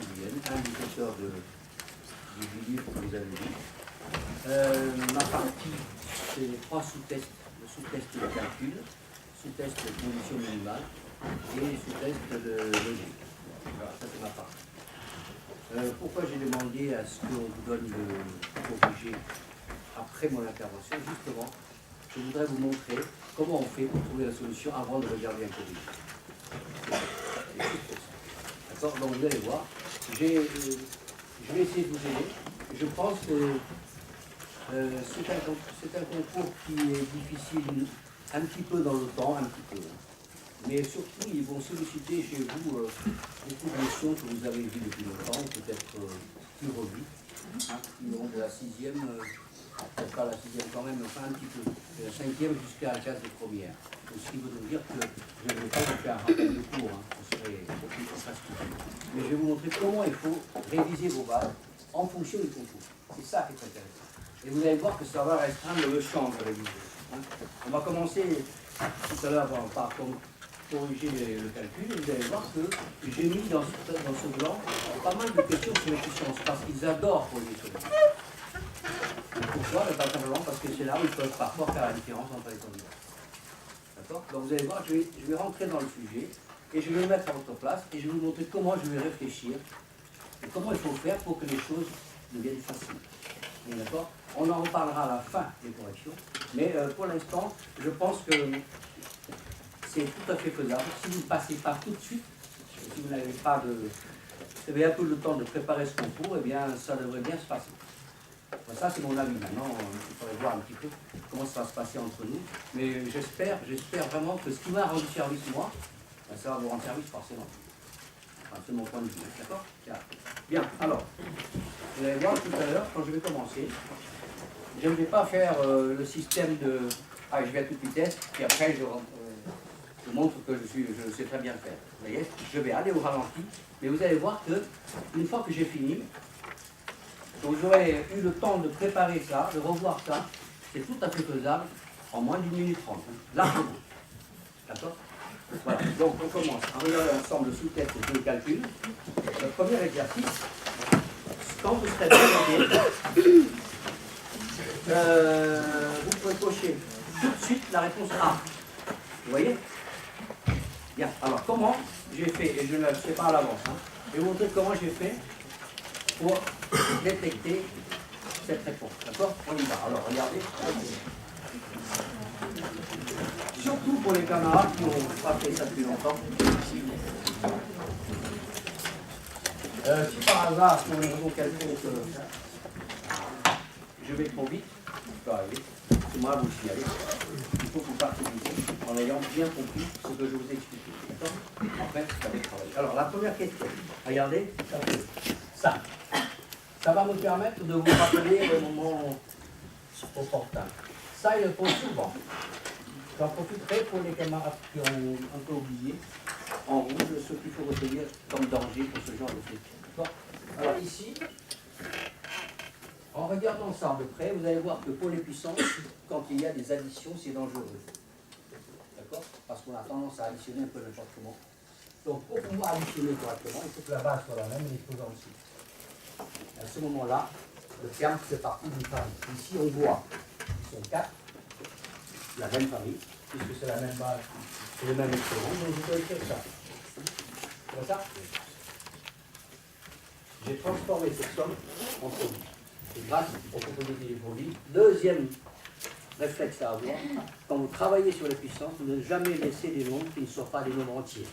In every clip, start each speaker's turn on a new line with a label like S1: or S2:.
S1: Guyenne, un des auteurs du livre que vous avez lu. Ma partie, c'est les 3 sous-tests, le sous-test de calcul, sous-test de condition minimale et sous-test de logique. Voilà, ça c'est ma partie. Pourquoi j'ai demandé à ce qu'on vous donne le corrigé après mon intervention? Justement, je voudrais vous montrer comment on fait pour trouver la solution avant de regarder un corrigé. D'accord? Donc vous allez voir, je vais essayer de vous aider. Je pense que c'est un concours qui est difficile un petit peu dans le temps, un petit peu. Mais surtout, ils vont solliciter chez vous beaucoup de notions que vous avez vues depuis longtemps, peut-être plus revues, qui vont de la 6e, peut-être pas la 6e quand même, enfin un petit peu, de la 5e jusqu'à la classe de première. Donc, ce qui veut dire que je ne vais pas vous faire un rappel de cours, ce serait beaucoup trop facile. Mais je vais vous montrer comment il faut réviser vos bases en fonction du concours. C'est ça qui est intéressant. Et vous allez voir que ça va restreindre le champ de réviser. On va commencer tout à l'heure par corriger le calcul, et vous allez voir que j'ai mis dans ce blanc pas mal de questions sur les puissances, parce qu'ils adorent poser sur les puissances. Pourquoi? Pas simplement parce que c'est là où ils peuvent parfois faire la différence entre les candidats. D'accord? Donc vous allez voir, je vais rentrer dans le sujet, et je vais le mettre à votre place, et je vais vous montrer comment je vais réfléchir, et comment il faut faire pour que les choses deviennent faciles. D'accord? On en reparlera à la fin des corrections, mais pour l'instant, je pense que c'est tout à fait faisable. Si vous ne passez pas tout de suite, si vous n'avez pas vous avez un peu le temps de préparer ce concours, eh bien, ça devrait bien se passer. Bon, ça, c'est mon avis. Maintenant, il faudrait voir un petit peu comment ça va se passer entre nous. Mais j'espère vraiment que ce qui m'a rendu service, moi, ben, ça va vous rendre service forcément. Enfin, c'est mon point de vue. D'accord? Bien, alors, vous allez voir tout à l'heure, quand je vais commencer, je ne vais pas faire le système de « ah, je vais à toute vitesse », puis après, je montre que je sais très bien faire. Vous voyez, je vais aller au ralenti, mais vous allez voir que une fois que j'ai fini, vous aurez eu le temps de préparer ça, de revoir ça, c'est tout à fait faisable en moins d'1 minute 30, largement. D'accord? Voilà, donc on commence à regarder ensemble le sous-test de calcul. Le premier exercice, quand vous serez bien vous pouvez cocher tout de suite la réponse A. Vous voyez? Bien, alors comment j'ai fait, et je ne le sais pas à l'avance, je vais vous montrer comment j'ai fait pour détecter cette réponse. D'accord? On y va. Alors, regardez. Surtout pour les camarades qui n'ont pas fait ça depuis longtemps. Si par hasard, pour une raison quelconque, je vais trop vite, ça peut arriver, c'est moi vous le signalez. Il faut que vous participiez en ayant bien compris ce que je vous ai expliqué. D'accord? Après, ça va travailler. Alors, la première question, regardez, ça. Ça va me permettre de vous rappeler le moment opportun. Ça, il le faut souvent. J'en profiterai pour les camarades qui ont un peu oublié, en rouge, ce qu'il faut retenir comme danger pour ce genre de question. D'accord? Alors ici, en regardant ça de près, vous allez voir que pour les puissances, quand il y a des additions, c'est dangereux. D'accord? Parce qu'on a tendance à additionner un peu n'importe comment. Donc pour pouvoir additionner correctement, il faut que la base soit la même et l'exposant aussi. À ce moment-là, le terme fait partie d'une famille. Ici, on voit qu'ils sont 4, la même famille, puisque c'est la même base, c'est le même exposant, donc je peux écrire ça. C'est ça? J'ai transformé cette somme en produit. Et grâce aux propriétés des produits, deuxième réflexe à avoir, quand vous travaillez sur les puissances, vous ne jamais laisser des nombres qui ne soient pas des nombres entiers.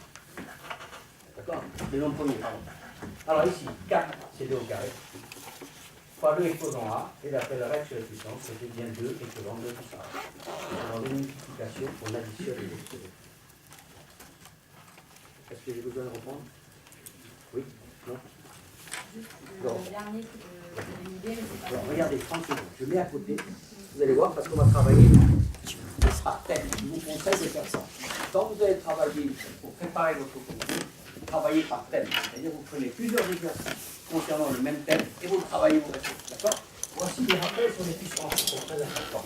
S1: D'accord? Des nombres premiers, pardon. Alors ici, 4, c'est 2 au carré. Fois 2 exposant A, et d'après la règle sur les puissances, c'était bien 2 exposant 2 tout ça. Dans les multiplications, on additionne les exposants. Est-ce que j'ai besoin de reprendre? Oui? Non? Donc, regardez, 30 secondes. Je mets à côté. Vous allez voir, parce qu'on va travailler par thème. Je vous conseille de faire ça. Quand vous allez travailler pour préparer votre cours, travaillez par thème. C'est-à-dire vous prenez plusieurs exercices concernant le même thème et vous travaillez vos réponses. D'accord? Voici des rappels sur les puissances qui sont très importants.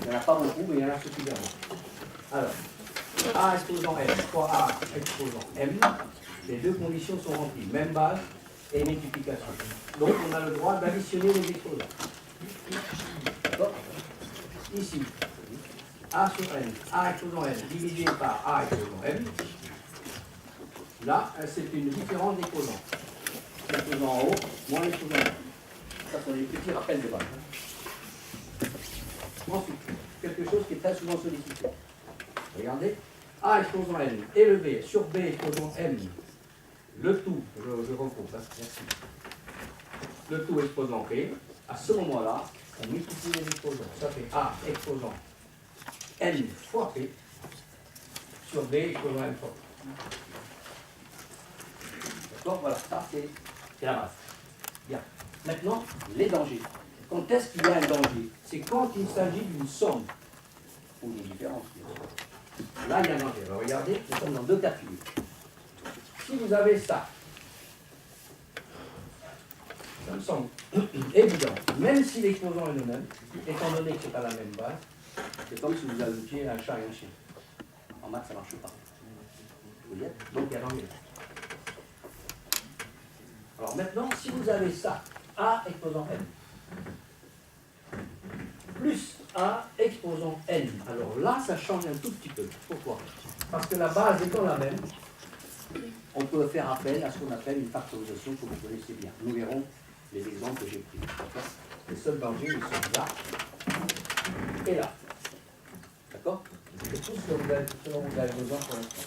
S1: Il n'y en a pas beaucoup, mais il y en a suffisamment. Alors, A exposant M, fois A exposant M, les deux conditions sont remplies, même base et multiplication. Donc on a le droit d'additionner les exposants. D'accord? Ici, A sur N, A exposant N, divisé par A exposant N. Là, c'est une différence d'exposants. L'exposant en haut, moins l'exposant en bas. Ça, sont des petits rappels de base. Ensuite, quelque chose qui est très souvent sollicité. Regardez, A exposant N élevé sur B exposant M, le tout, je regroupe, hein, merci. Le tout exposant B, à ce moment-là, on multiplie les exposants. Ça fait A exposant N fois P sur B exposant M fois P. D'accord, voilà, ça c'est la base. Bien. Maintenant, les dangers. Quand est-ce qu'il y a un danger? C'est quand il s'agit d'une somme ou d'une différence. Là, il y a un danger. Alors, regardez, nous sommes dans deux cas de figure. Si vous avez ça me semble évident, même si l'exposant est le même, étant donné que ce n'est pas la même base, c'est comme si vous ajoutiez un chat et un chien. En maths, ça ne marche pas. Vous voyez? Donc, il y a un danger. Alors maintenant, si vous avez ça, A exposant N, plus A exposant N, alors là, ça change un tout petit peu. Pourquoi? Parce que la base étant la même, on peut faire appel à ce qu'on appelle une factorisation que vous connaissez bien. Nous verrons les exemples que j'ai pris. Les seuls dangers, ils sont là et là. D'accord? C'est tout ce dont vous avez besoin pour l'instant.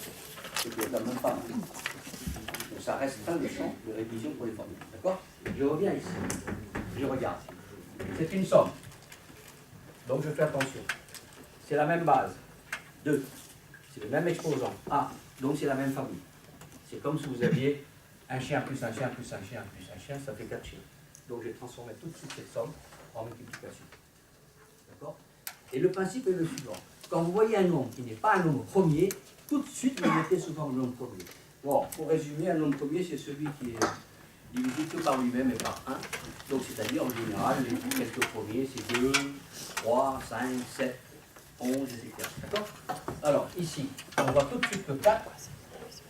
S1: C'est qu'il n'y a même pas. Donc ça restreint le champ de révision pour les formules. D'accord? Je reviens ici. Je regarde. C'est une somme. Donc je fais attention. C'est la même base. 2. C'est le même exposant. A. Donc c'est la même famille. C'est comme si vous aviez un chien plus un chien plus un chien plus un chien, ça fait 4 chiens. Donc j'ai transformé tout de suite cette somme en multiplication. D'accord? Et le principe est le suivant. Quand vous voyez un nombre qui n'est pas un nombre premier, tout de suite vous le mettez sous forme de nombre premier. Bon, pour résumer, un nombre premier, c'est celui qui est divisé que par lui-même et par 1. Donc c'est-à-dire en général, les quelques premiers, c'est 2, 3, 5, 7, 11, etc. D'accord? Alors ici, on voit tout de suite que 4,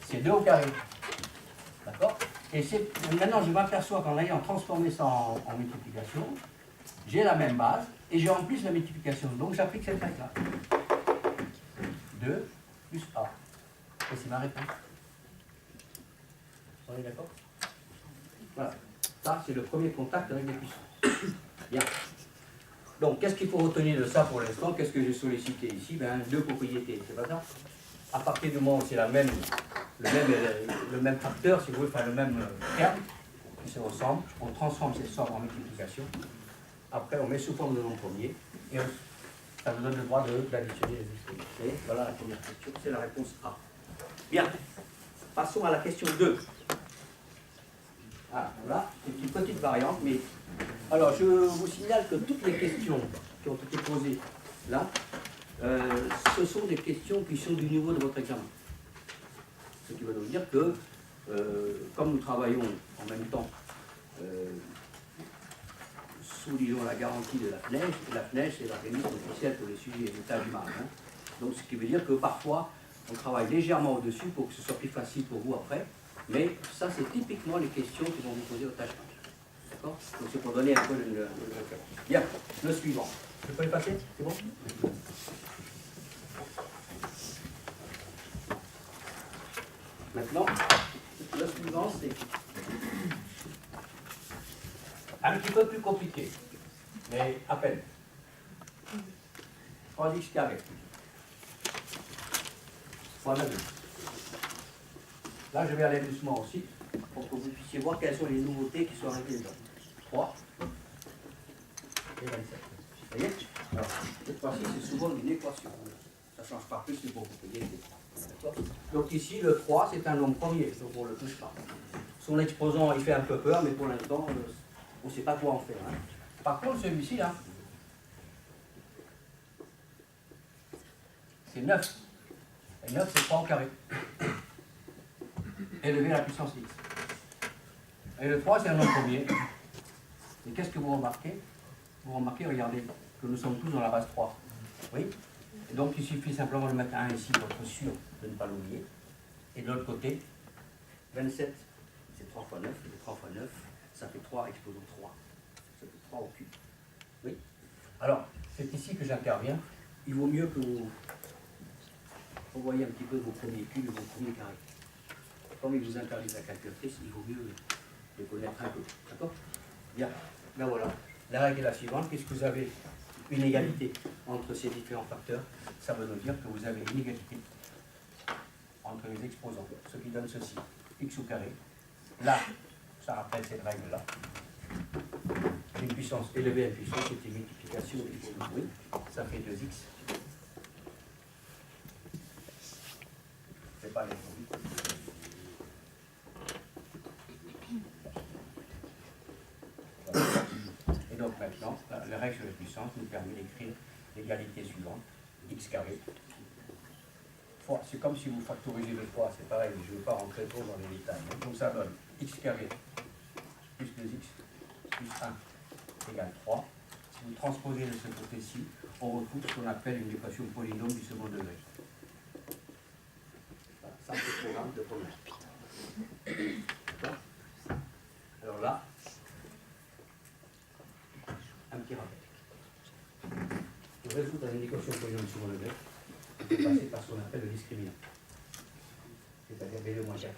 S1: c'est 2 au carré. D'accord? Et maintenant, je m'aperçois qu'en ayant transformé ça en multiplication, j'ai la même base et j'ai en plus la multiplication. Donc j'applique cette règle-là. 2 plus A. Et c'est ma réponse. On est d'accord? Voilà. Ça, c'est le premier contact avec les puissants. Bien. Donc, qu'est-ce qu'il faut retenir de ça pour l'instant? Qu'est-ce que j'ai sollicité ici? Ben, deux propriétés. C'est pas ça? À partir du moment où c'est le même facteur, si vous voulez, enfin le même terme, qui se ressemble, on transforme cette somme en multiplication. Après, on met sous forme de nombre premier, et ça nous donne le droit d'additionner les expressions. Vous voyez, voilà la première question, c'est la réponse A. Bien, passons à la question 2. Ah, là, c'est une petite variante, mais... Alors, je vous signale que toutes les questions qui ont été posées là, ce sont des questions qui sont du niveau de votre examen. Ce qui veut donc dire que, comme nous travaillons en même temps sous, disons, la garantie de la FNEJ, c'est l'organisme officiel pour les sujets et l'état du marin. Hein. Donc, ce qui veut dire que parfois, on travaille légèrement au-dessus pour que ce soit plus facile pour vous après. Mais ça, c'est typiquement les questions qui vont vous poser au tâche. D'accord? Donc, c'est pour donner un peu le référence. Bien, le suivant. Je peux le passer? C'est bon? Maintenant, le suivant, c'est un petit peu plus compliqué, mais à peine. 3x carré. Fois 9. Là, je vais aller doucement aussi, pour que vous puissiez voir quelles sont les nouveautés qui sont arrivées dedans. 3 et 27. Vous voyez? Alors, cette fois-ci, c'est souvent une équation. Ça ne change pas plus, c'est pour vous payer. Donc ici, le 3, c'est un nombre premier, donc on ne le touche pas. Son exposant, il fait un peu peur, mais pour l'instant, on ne sait pas quoi en faire. Hein. Par contre, celui-ci, là, c'est 9. Et 9, c'est 3 au carré. Élevé à la puissance x. Et le 3, c'est un nombre premier. Et qu'est-ce que vous remarquez? Vous remarquez, regardez, que nous sommes tous dans la base 3. Oui? Et donc, il suffit simplement de mettre un ici pour être sûr de ne pas l'oublier. Et de l'autre côté, 27, c'est 3 fois 9, et 3 fois 9, ça fait 3 exposant 3. Ça fait 3 au cube. Oui. Alors, c'est ici que j'interviens. Il vaut mieux que vous revoyez un petit peu vos premiers cubes et vos premiers carrés. Comme il vous interdit la calculatrice, il vaut mieux les connaître un peu. D'accord? Bien. Ben voilà. La règle est la suivante. Puisque vous avez une égalité entre ces différents facteurs, ça veut nous dire que vous avez une égalité entre les exposants. Ce qui donne ceci. X au carré. Là, ça rappelle cette règle-là. Une puissance élevée à une puissance, c'est une multiplication exposant. Oui, ça fait 2x. C'est pas les Et donc maintenant, la règle sur les puissances nous permet d'écrire l'égalité suivante, x carré. C'est comme si vous factorisez le fois, c'est pareil, je ne veux pas rentrer trop dans les détails. Donc ça donne x carré plus 2x plus 1 égale 3. Si vous transposez de ce côté-ci, on retrouve ce qu'on appelle une équation polynôme du second degré. Voilà, ça c'est le programme de problème. D'accord? Alors là, un petit rappel. Pour résoudre une équation polynôme du second degré, il faut passer par ce qu'on appelle le discriminant. C'est-à-dire B2 moins 4.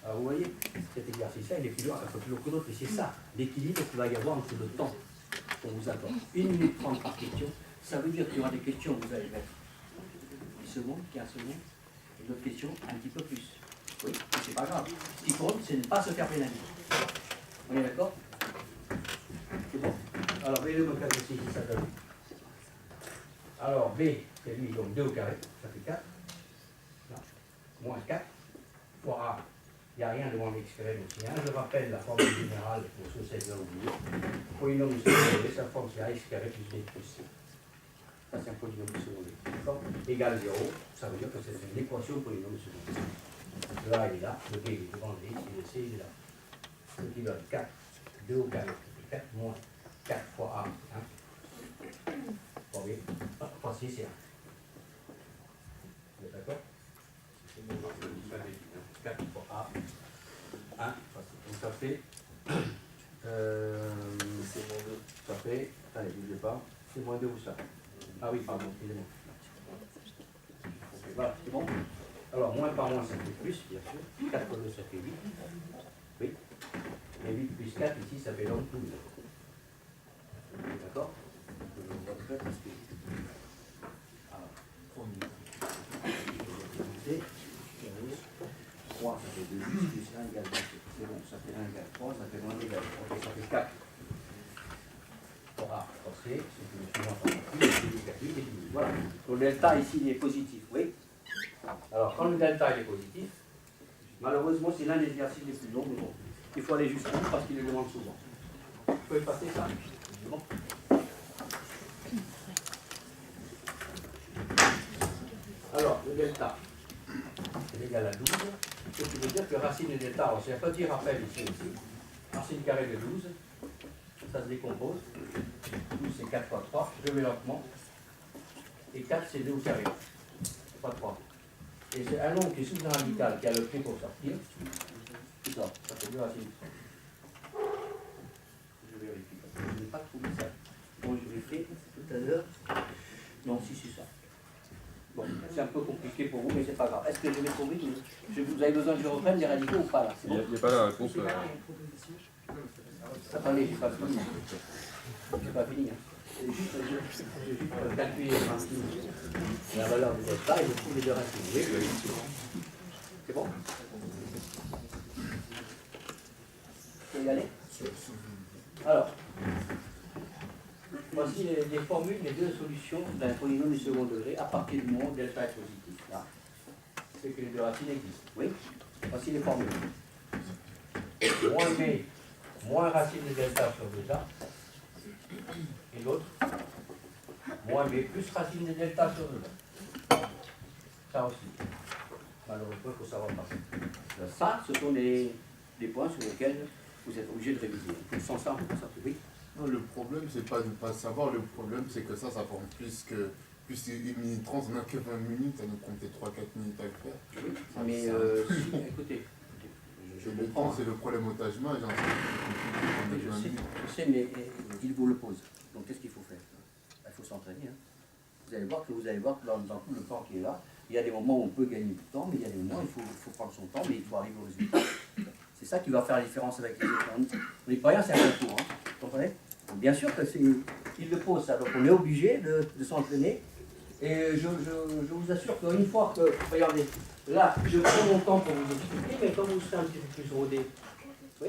S1: Alors vous voyez, cet exercice-là, il est plus lourd que l'autre, et c'est ça, l'équilibre qu'il va y avoir entre le temps qu'on vous accorde. 1 minute 30 par question, ça veut dire qu'il y aura des questions où vous allez mettre 10 secondes, 15 secondes, et d'autres questions un petit peu plus. Oui, c'est pas grave. Ce qui compte, c'est de ne pas se faire pénaliser. On est d'accord? C'est bon? Alors, B2 moins 4 ici, ça donne. Alors, B, c'est lui, donc 2 au carré, ça fait 4. Non, moins 4 fois A. Il n'y a rien devant x carré, donc c'est 1. Je rappelle la formule générale pour ceux qui l'ont oublié. Polynôme du second degré, sa forme c'est ax carré plus b plus c. Ça c'est un polynôme du second degré. Égal 0, ça veut dire que c'est une équation polynôme du second degré. Le A il est là, le B il est devant le x et le c il est là. Ce qui donne 4, 2 au carré, ça fait 4 moins 4 fois A. 1. Fois B, fois c c'est 1. Vous êtes d'accord? 4 fois A, 1, donc ça fait, c'est moins 2, ça fait, allez, ne bougez pas, c'est moins 2 ou ça? Ah oui, pardon, excusez-moi. Voilà, c'est bon? Alors, moins par moins, ça fait plus, bien sûr. 4 fois 2, ça fait 8. Oui. Et 8 plus 4, ici, ça fait donc 12. D'accord? Je vais vous montrer parce que... Alors, on y va. 3, ça fait 2, plus 1 égale 2. C'est bon, ça fait 1 égale 3, ça fait moins 1 égale 3. Ok, ça fait 4. Pour A, pour C, c'est le suivant par plus, c'est 8 et 12. Voilà. Donc le delta ici, il est positif, oui. Alors, quand le delta il est positif, malheureusement, c'est l'un des exercices les plus longs, mais bon, il faut aller jusqu'au bout parce qu'il le demande souvent. Vous pouvez passer ça. Bon. Alors, le delta est égal à 12, ce qui veut dire que racine de delta, alors c'est un petit rappel ici aussi, racine carrée de 12, ça se décompose, 12 c'est 4 fois 3, je vais lentement, et 4 c'est 2 au carré, pas 3. Et c'est un nombre qui est sous un radical qui a le prix pour sortir, tout ça, ça fait 2 racines. Je vérifie, parce que je n'ai pas trouvé ça. Bon, je l'ai fait tout à l'heure, non, si c'est ça. Bon, c'est un peu compliqué pour vous, mais c'est pas grave. Est-ce que je l'ai trouvé? Vous avez besoin que je reprenne les radicaux ou pas là?
S2: Il n'y a pas la réponse.
S1: Attendez, j'ai pas fini. J'ai pas fini. C'est juste calculer la valeur du delta et je trouve les deux racines. Oui, c'est bon? Vous pouvez y aller? Alors, voici les formules des deux solutions d'un polynôme du second degré à partir du moment où delta est positif. Là, c'est que les deux racines existent. Oui? Voici les formules. Moins b, moins racine de delta sur 2a. Et l'autre, moins b plus racine de delta sur 2a. Ça aussi. Malheureusement, il faut savoir passer. Ça, ce sont des points sur lesquels vous êtes obligé de réviser. Sans ça, on peut pas sortir. Oui?
S3: Non, le problème, c'est pas de ne pas savoir, le problème, c'est que ça forme plus
S2: Puisque 1 minute 30, on n'a que 20 minutes, ça nous comptait 3-4 minutes à le faire.
S1: Oui, mais écoutez, je
S2: Le
S1: comprends.
S2: temps, c'est le problème au Taj Mahal.
S1: Je sais, mais il vous le pose. Donc qu'est-ce qu'il faut faire? Il faut s'entraîner. Hein. Vous allez voir que dans tout le temps qui est là, il y a des moments où on peut gagner du temps, mais il y a des moments où il faut prendre son temps, mais il faut arriver au résultat. C'est ça qui va faire la différence avec les autres. On n'est pas rien, c'est un concours. Hein. Vous comprenez? Donc, bien sûr que il le pose ça, donc on est obligé de s'entraîner. Et je vous assure qu'une fois que, regardez, là, je prends mon temps pour vous expliquer, mais quand vous serez un petit peu plus rodé, oui,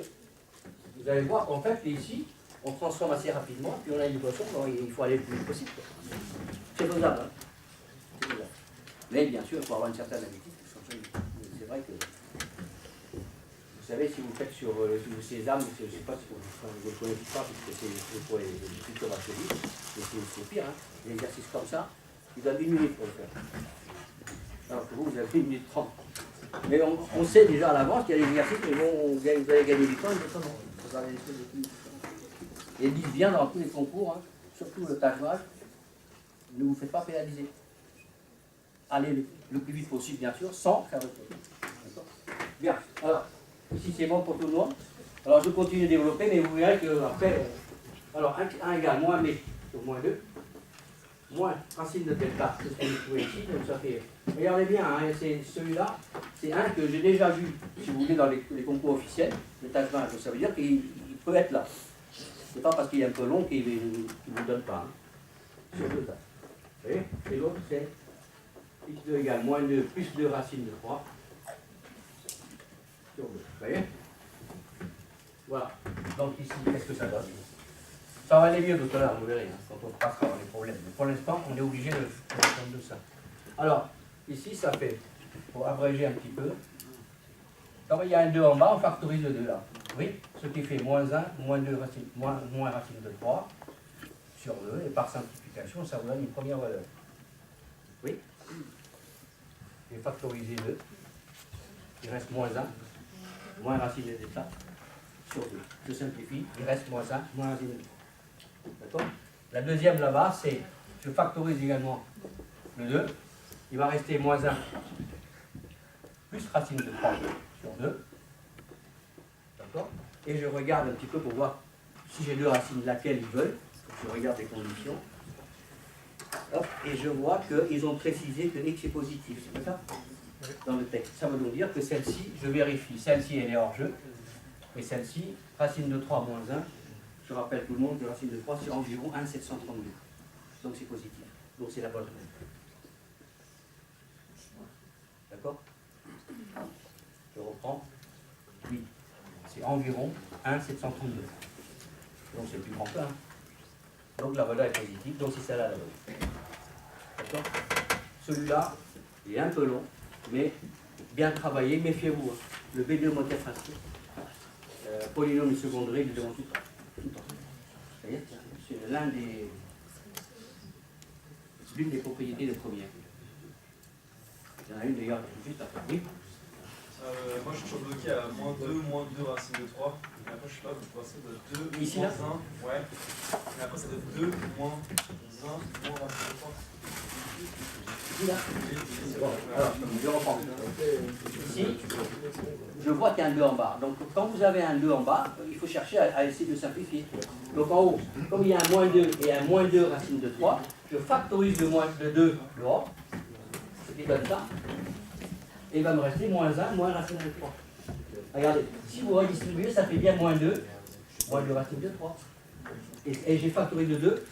S1: vous allez voir qu'en fait, ici, on transforme assez rapidement, puis on a une poisson, il faut aller le plus vite possible. C'est faisable. Hein. C'est faisable. Mais bien sûr, il faut avoir une certaine habitude. C'est vrai que, vous savez, si vous faites sur le sésame, je ne sais pas si vous ne le connaissez pas, parce que c'est pour les cultures assez vite, mais c'est pire. Hein. L'exercice comme ça, il donne 1 minute pour le faire. Alors que vous avez 1 minute 30. Mais on sait déjà à l'avance qu'il y a des exercices, mais bon, vous allez gagner du temps, et d'autres non. Vous allez laisser des plus. Et ils disent bien dans tous les concours, hein, surtout le Taj Mahal, ne vous faites pas pénaliser. Allez le plus vite possible, bien sûr, sans faire de faute. D'accord ? Bien. Alors, ici c'est bon pour tout le monde. Alors je continue à développer, mais vous verrez qu'après, alors 1 égale moins b sur moins 2, moins racine de delta, c'est ce que vous trouvez ici, donc ça fait. Regardez bien, hein, c'est celui-là, c'est un que j'ai déjà vu, si vous voulez, dans les concours officiels, le Taj Mahal, ça veut dire qu'il peut être là. C'est pas parce qu'il est un peu long qu'il ne vous donne pas. Hein. Sur 2 tas. Vous voyez? Et l'autre c'est x2 égale moins 2 plus 2 racine de 3 sur 2. Vous voyez? Voilà. Donc ici, qu'est-ce que ça donne? Ça va aller mieux tout à l'heure, vous verrez, hein, quand on passera dans les problèmes. Mais pour l'instant, on est obligé de prendre de ça. Alors, ici, ça fait, pour abréger un petit peu, comme il y a un 2 en bas, on factorise le 2 là. Oui, ce qui fait moins 1, moins 2 racine, moins racine de 3 sur 2, et par simplification, ça vous donne une première valeur. Oui. Et factoriser 2, il reste moins 1, moins racine de delta sur 2. Je simplifie, il reste moins 1, moins racine de 3. D'accord? La deuxième là-bas, c'est, je factorise également le 2, il va rester moins 1 plus racine de 3 sur 2. D'accord? Et je regarde un petit peu pour voir si j'ai 2 racines laquelle ils veulent. Je regarde les conditions. Hop, et je vois qu'ils ont précisé que x est positif. C'est pas ça? Dans le texte. Ça veut donc dire que celle-ci, je vérifie, celle-ci elle est hors jeu. Et celle-ci, racine de 3 moins 1. Je rappelle tout le monde que racine de 3 c'est environ 1,732. Donc c'est positif. Donc c'est la bonne réponse. D'accord? Je reprends. Oui. C'est environ 1,732. Donc c'est plus grand que 1. Donc la valeur est positive, donc c'est celle-là la valeur. D'accord? Celui-là, il est un peu long, mais bien travaillé, méfiez-vous. Hein. Le B2 motif facile. Polynôme secondaire, il demande tout le temps. Tout le temps. C'est l'une des propriétés de première. Il y en a une d'ailleurs juste après. Oui.
S3: Moi je suis toujours bloqué à moins 2 racine de 3. Et après je sais pas, vous passez de 2
S1: ici,
S3: moins
S1: là
S3: 1. Ouais. Et après ça donne 2 moins 1 moins racine de 3.
S1: Ici là. Bon, alors, je reprends. Ici, je vois qu'il y a un 2 en bas. Donc quand vous avez un 2 en bas, il faut chercher à essayer de simplifier. Donc en haut, comme il y a un moins 2 et un moins 2 racine de 3, je factorise le 2 dehors, ce qui donne ça. Et il va me rester moins 1, moins racine de 3. Regardez, si vous redistribuez, ça fait bien moins 2 racine de 3. Et j'ai factorisé le 2,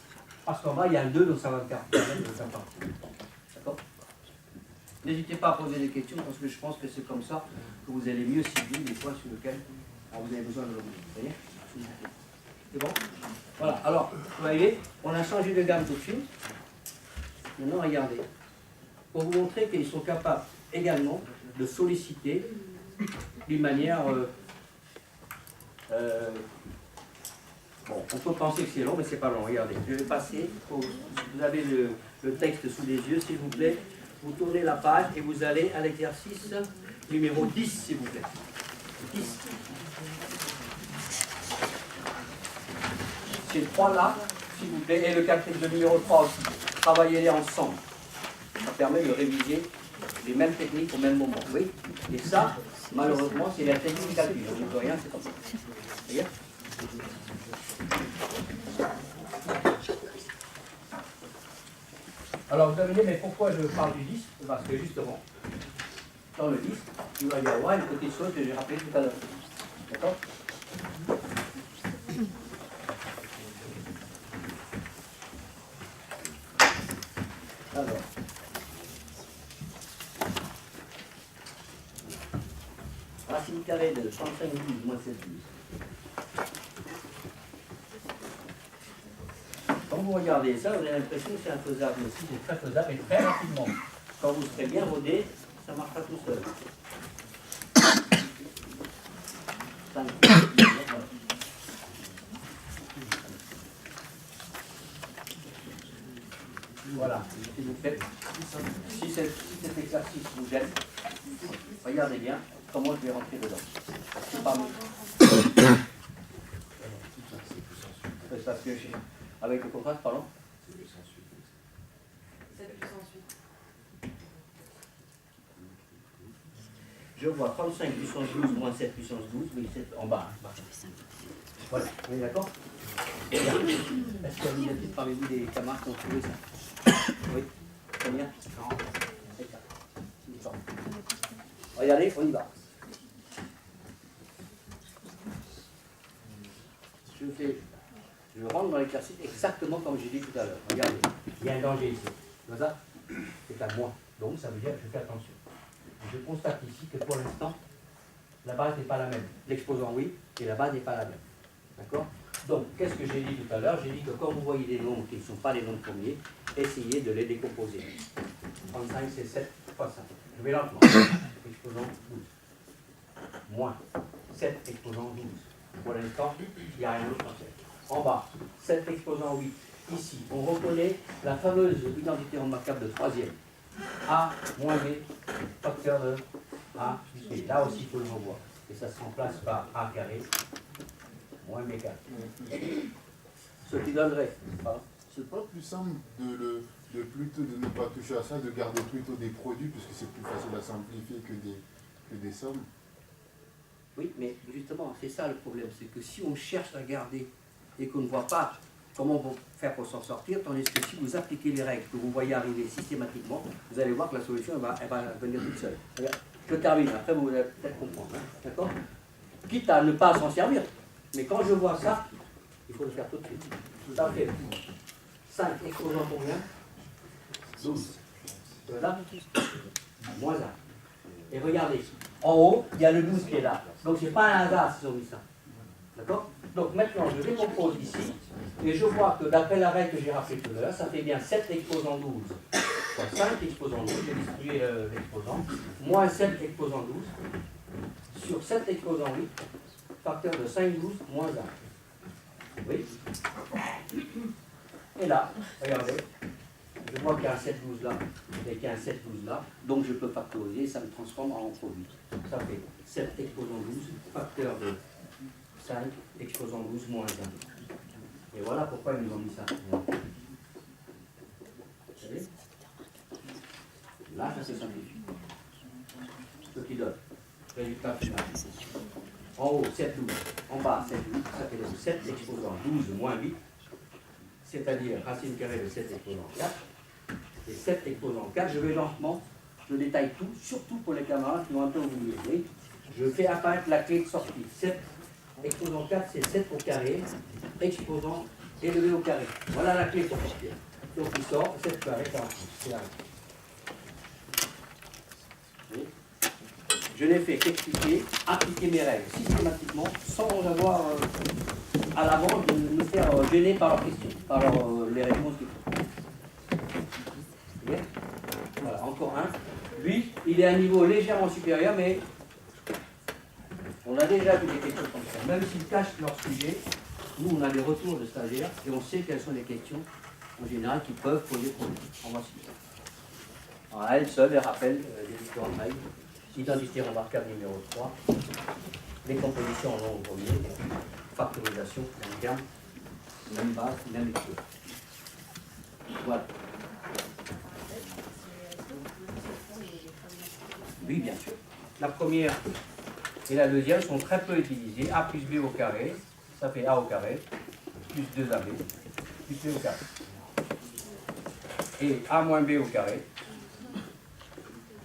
S1: parce qu'en bas, il y a un 2, donc ça va me faire. D'accord? N'hésitez pas à poser des questions, parce que je pense que c'est comme ça que vous allez mieux cibler les points sur lesquels vous avez besoin de revenir. Vous voyez? C'est bon? Voilà, alors, vous voyez, on a changé de gamme tout de suite. Maintenant, regardez. Pour vous montrer qu'ils sont capables également de solliciter d'une manière... bon, on peut penser que c'est long, mais c'est pas long. Regardez, je vais passer. Vous avez le texte sous les yeux, s'il vous plaît. Vous tournez la page et vous allez à l'exercice numéro 10, s'il vous plaît. 10. C'est 3 là, s'il vous plaît, et le numéro 3 aussi. travaillez-les ensemble. Ça permet de réviser les mêmes techniques au même moment. Oui. Et ça, malheureusement, c'est la technique du calcul. On ne peut rien, c'est comme ça. Voyez? Alors vous allez me dire, mais pourquoi je parle du disque? Parce que justement, dans le disque, il va y avoir une petite chose que j'ai rappelée tout à l'heure. D'accord? Alors. Racine carrée de 35 12 moins 7 12. Quand vous regardez ça, vous avez l'impression que c'est infaisable, mais si c'est très faisable et très rapidement. Quand vous serez bien rodé, ça marchera tout seul. 5, voilà. Si vous faites, si cet exercice vous gêne, regardez bien comment je vais rentrer dedans. C'est pas moi. Parce que avec le contraste, pardon.
S4: 7 puissance 8.
S1: Je vois 35 puissance 12 moins 7 puissance 12, mais 7 en bas. Voilà, on est d'accord? Est-ce qu'il y a parmi vous des camarades qui ont trouvé ça? Oui. Combien? 40. Regardez, on y va. Je rentre dans l'exercice exactement comme j'ai dit tout à l'heure. Regardez, il y a un danger ici. Tu vois ça? C'est à moi. Donc ça veut dire que je fais attention. Je constate ici que pour l'instant, la base n'est pas la même. L'exposant oui, et la base n'est pas la même. D'accord? Donc, qu'est-ce que j'ai dit tout à l'heure? J'ai dit que quand vous voyez des nombres qui ne sont pas les nombres premiers, essayez de les décomposer. 35, c'est 7 fois 5. Je vais lentement. Exposant 12. Moins 7 exposant 12. Pour l'instant, il n'y a rien d'autre à faire. En bas, 7 exposant 8. Ici, on reconnaît la fameuse identité remarquable de troisième. A moins B, facteur de A plus B. Là aussi, il faut le revoir. Et ça se remplace par A carré moins B carré. Ce qui donnerait.
S2: C'est pas plus simple de plutôt de ne pas toucher à ça, de garder plutôt des produits, parce que c'est plus facile à simplifier que des sommes.
S1: Oui, mais justement, c'est ça le problème, c'est que si on cherche à garder et qu'on ne voit pas comment faire pour s'en sortir, tandis que si vous appliquez les règles que vous voyez arriver systématiquement, vous allez voir que la solution elle va venir toute seule. Regarde, je termine, après vous allez peut-être comprendre, hein, d'accord? Quitte à ne pas s'en servir, mais quand je vois ça, il faut le faire tout de suite. Ça fait 5 exposant combien? 12. Voilà. Moins 1. Et regardez, en haut, il y a le 12 qui est là. Donc c'est pas un hasard si on mis ça. D'accord? Donc maintenant, je décompose ici, et je vois que d'après la règle que j'ai rappelée tout à l'heure, ça fait bien 7 exposant 12 fois 5 exposant 12, j'ai distribué l'exposant, moins 7 exposant 12, sur 7 exposant 8, facteur de 5, 12, moins 1. Oui? Et là, regardez, je vois qu'il y a un 7, 12 là, et qu'il y a un 7, 12 là, donc je peux factoriser, ça me transforme en produit. Ça fait 7 exposant 12, facteur de 5, exposant 12, moins 1. Et voilà pourquoi ils nous ont mis ça. Vous savez? Là, ça se simplifie. Ce qui donne résultat final. En haut, 7, 12. En bas, 7, 8. Ça fait donc 7 exposant 12 moins 8. C'est-à-dire racine carrée de 7 exposant 4. Et 7 exposant 4. Je vais lentement, je détaille tout, surtout pour les camarades qui vont un peu oublier. Oui. Je fais apparaître la clé de sortie. 7 exposant 4, c'est 7 au carré. Exposant élevé au carré. Voilà la clé pour sortir. Donc il sort 7 carré 46. C'est la réponse. Oui. Je n'ai fait qu'expliquer, appliquer mes règles systématiquement, sans avoir à l'avance de me faire gêner par leurs questions, par les réponses qu'il faut. Bien. Voilà, encore un. Lui, il est à un niveau légèrement supérieur, mais on a déjà vu des questions comme ça. Même s'ils cachent leur sujet, nous on a des retours de stagiaires et on sait quelles sont les questions en général qui peuvent poser problème. On va suivre. Alors, à elle seule, elle rappelle les différentes règles. Identité remarquable numéro 3, décomposition en nombre premier, factorisation, même terme, même base, même écriture. Voilà. Oui, bien sûr. La première et la deuxième sont très peu utilisées. A plus B au carré, ça fait A au carré, plus 2AB, plus B au carré. Et A moins B au carré,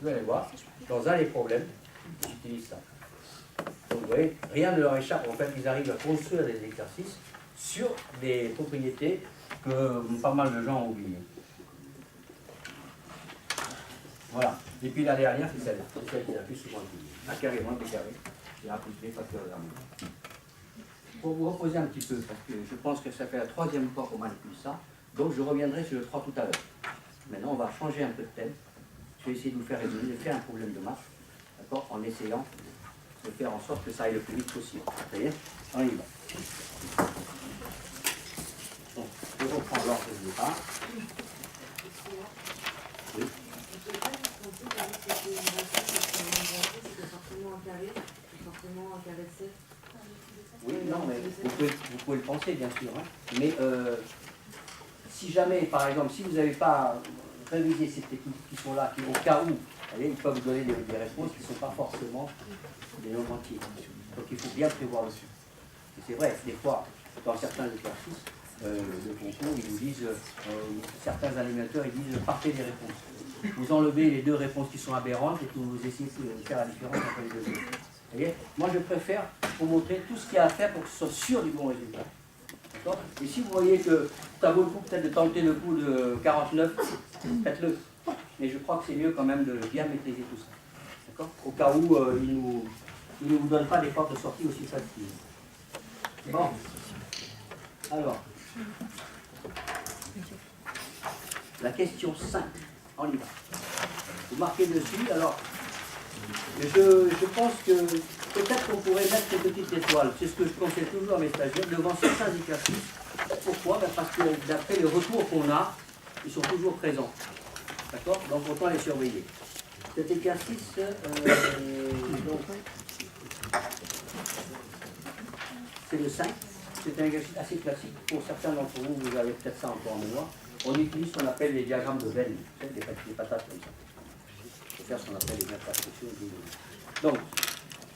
S1: vous allez voir, dans un des problèmes, j'utilise ça. Donc vous voyez, rien ne leur échappe. En fait, ils arrivent à construire des exercices sur des propriétés que pas mal de gens ont oubliées. Voilà. Et puis la dernière, c'est celle-là. C'est celle qui est la plus souvent utilisée. A carré moins B carré, et A plus B facteur d'harmonie. Pour vous reposer un petit peu, parce que je pense que ça fait la troisième fois qu'on manipule ça, donc je reviendrai sur le 3 tout à l'heure. Maintenant, on va changer un peu de thème. Je vais essayer de vous faire résoudre, de faire un problème de maths, d'accord, en essayant de faire en sorte que ça aille le plus vite possible. Vous voyez? On y va. Donc, je reprends l'ordre de départ. Oui. Oui, non, mais vous pouvez le penser, bien sûr. Hein. Mais si jamais, par exemple, si vous n'avez pas révisé ces techniques qui sont là, qui, au cas où, allez, ils peuvent vous donner des réponses qui ne sont pas forcément des nombres entiers. Donc il faut bien prévoir dessus. Et c'est vrai, des fois, dans certains exercices, de concours, ils vous disent, certains animateurs, ils disent, partez des réponses. Vous enlevez les deux réponses qui sont aberrantes et que vous essayez de faire la différence entre les deux. Vous voyez? Moi, je préfère vous montrer tout ce qu'il y a à faire pour que ce soit sûr du bon résultat. D'accord? Et si vous voyez que ça vaut le coup peut-être de tenter le coup de 49, faites-le. Mais je crois que c'est mieux quand même de bien maîtriser tout ça. D'accord? Au cas où il ne vous donne pas des portes de sortie aussi faciles. Bon. Alors. La question 5. On y va. Vous marquez dessus. Alors, je pense que peut-être qu'on pourrait mettre ces petites étoiles. C'est ce que je conseille toujours à mes stagiaires devant certains exercices. Pourquoi? Parce que d'après les retours qu'on a, ils sont toujours présents. D'accord? Donc autant les surveiller. Cet exercice, c'est le 5. C'est un exercice assez classique. Pour certains d'entre vous, vous avez peut-être ça encore en mémoire. On utilise ce qu'on appelle les diagrammes de Venn. Vous savez, des patates comme ça. Pour faire ce qu'on appelle les interprétations. Donc,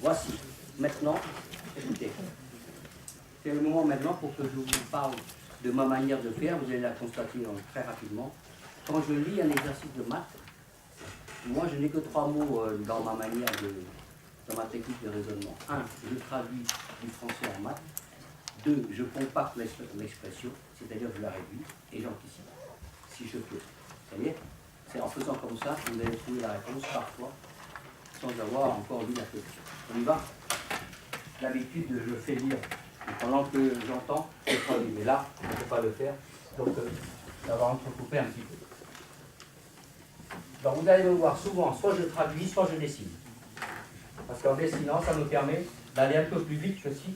S1: voici. Maintenant, écoutez. C'est le moment maintenant pour que je vous parle de ma manière de faire. Vous allez la constater très rapidement. Quand je lis un exercice de maths, moi je n'ai que 3 mots dans ma manière dans ma technique de raisonnement. 1, je traduis du français en maths. 2, je compacte l'expression, c'est-à-dire je la réduis et j'anticipe, si je peux. Vous voyez? C'est en faisant comme ça que vous allez trouver la réponse parfois, sans avoir encore lu la question. On y va? D'habitude, je fais lire, et pendant que j'entends, je traduis. Mais là, je ne peux pas le faire, donc ça va entrecoupé un petit peu. Donc vous allez me voir souvent, soit je traduis, soit je dessine. Parce qu'en dessinant, ça me permet d'aller un peu plus vite que si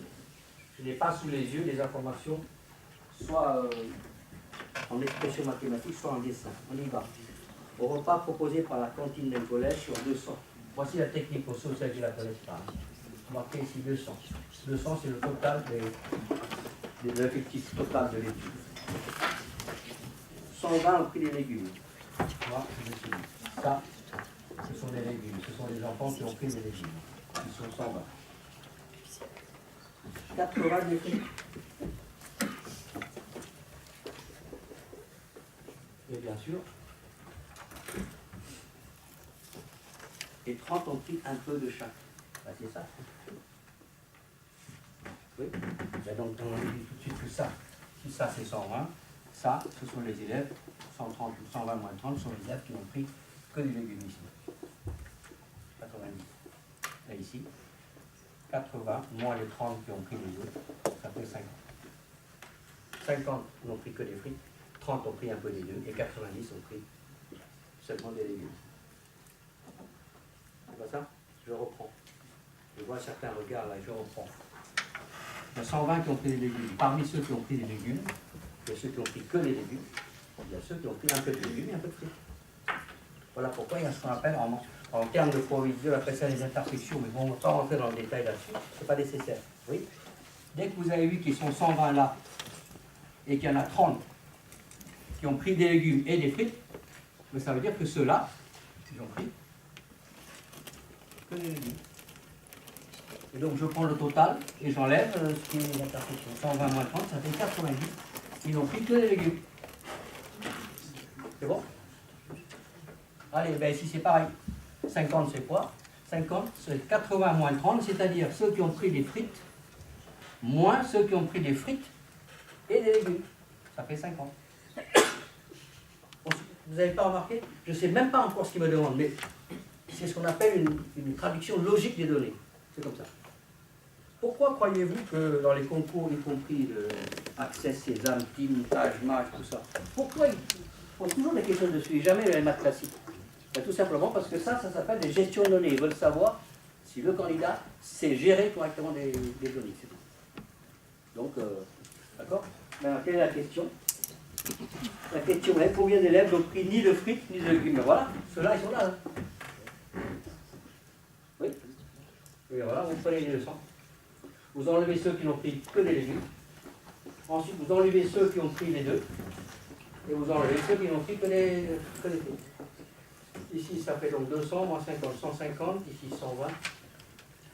S1: je n'ai pas sous les yeux des informations, soit en expression mathématique, soit en dessin. On y va. Au repas proposé par la cantine d'un collège sur 200. Voici la technique pour ceux qui la connaissent pas. Marqué ici 200. 200, c'est le total de l'effectif total de l'étude. 120 au prix des légumes. Moi, je décide. Ça, ce sont des légumes. Ce sont des enfants qui ont pris des légumes. Ils sont 120. 80 des fruits. Et bien sûr. Et 30 ont pris un peu de chaque. Ben, c'est ça. Oui. Ben, donc on dit tout de suite que ça. Si ça c'est 120, ça, ce sont les élèves. 130 ou 120 moins 30 sont les élèves qui n'ont pris que des légumes ici. 90. Et ici, 80 moins les 30 qui ont pris les autres, ça fait 50. 50 n'ont pris que des fruits, 30 ont pris un peu des deux, et 90 ont pris seulement des légumes. C'est pas ça? Je reprends. Je vois certains regards là, et je reprends. Il y a 120 qui ont pris des légumes. Parmi ceux qui ont pris des légumes, il y a ceux qui ont pris que des légumes, il y a ceux qui ont pris un peu de légumes et un peu de fruits. Voilà pourquoi il y a ce qu'on appelle, en termes de probabilité, on appelle ça les intersections, mais bon, on ne va pas rentrer dans le détail là-dessus, ce n'est pas nécessaire. Oui. Dès que vous avez vu qu'ils sont 120 là, et qu'il y en a 30 qui ont pris des légumes et des fruits, mais ça veut dire que ceux-là, ils ont pris que les légumes. Et donc je prends le total et j'enlève ce qui est l'intersection. 120 moins 30, ça fait 90. Ils n'ont pris que les légumes. C'est bon? Allez, ben ici c'est pareil. 50 c'est quoi? 50 c'est 80 moins 30, c'est-à-dire ceux qui ont pris des frites, moins ceux qui ont pris des frites et des légumes. Ça fait 50. Vous n'avez pas remarqué? Je ne sais même pas encore ce qu'il me demande, mais c'est ce qu'on appelle une traduction logique des données. C'est comme ça. Pourquoi croyez-vous que dans les concours, y compris le Access, Sésame, Team, Tage, Mage, tout ça, pourquoi ils posent toujours des questions dessus et jamais les maths classiques? Ben, tout simplement parce que ça s'appelle des gestions de données. Ils veulent savoir si le candidat sait gérer correctement des données. C'est tout. Donc, d'accord? Ben, quelle est la question? La question est combien d'élèves n'ont pris ni de frites ni de légumes? Ben, voilà, ceux-là, ils sont là. Hein. Oui? Et voilà, vous prenez les leçons. Vous enlevez ceux qui n'ont pris que des légumes. Ensuite, vous enlevez ceux qui ont pris les deux. Et vous enlevez ceux qui n'ont pris que les fruits. Ici, ça fait donc 200, moins 50, 150. Ici, 120.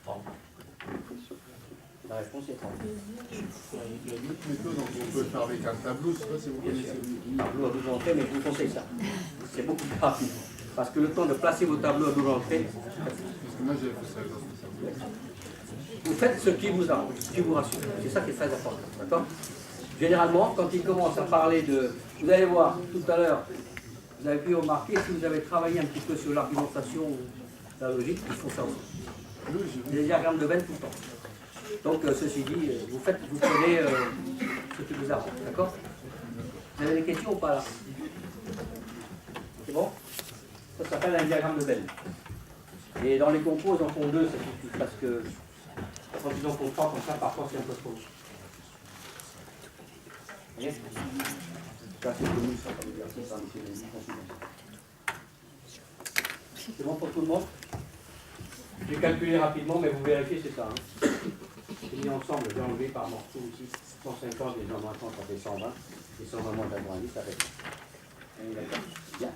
S1: 30. La réponse est 30.
S2: Il y a une autre méthode, donc on peut le faire avec un tableau, je ne sais pas si vous connaissez.
S1: Un tableau à double entrée, mais je vous conseille ça. C'est beaucoup plus rapide. Parce que le temps de placer vos tableaux à double entrée,
S2: Parce que moi j'ai fait ça.
S1: vous faites ce qui vous arrange, ce qui vous rassure. C'est ça qui est très important. D'accord? Généralement, quand il commence à parler de... Vous allez voir, tout à l'heure, vous avez pu remarquer, si vous avez travaillé un petit peu sur l'argumentation ou la logique, il faut ça aussi. Des diagrammes de Venn tout le temps. Donc, ceci dit, vous prenez ce qui vous arrange. D'accord? Vous avez des questions ou pas là? C'est bon? Ça s'appelle un diagramme de Venn. Et dans les compos, ils en font deux, ça suffit, parce que quand ils en font trois comme ça, parfois c'est un peu trop. Vous voyez? Ça, c'est connu, ça, comme exercice, hein, monsieur les consultants. C'est bon pour tout le monde? J'ai calculé rapidement, mais vous vérifiez, c'est ça. Hein. J'ai mis ensemble, j'ai enlevé par morceau ici 150 et 120, ça fait 120. Et 120 moins 90, ça fait. D'accord. Bien.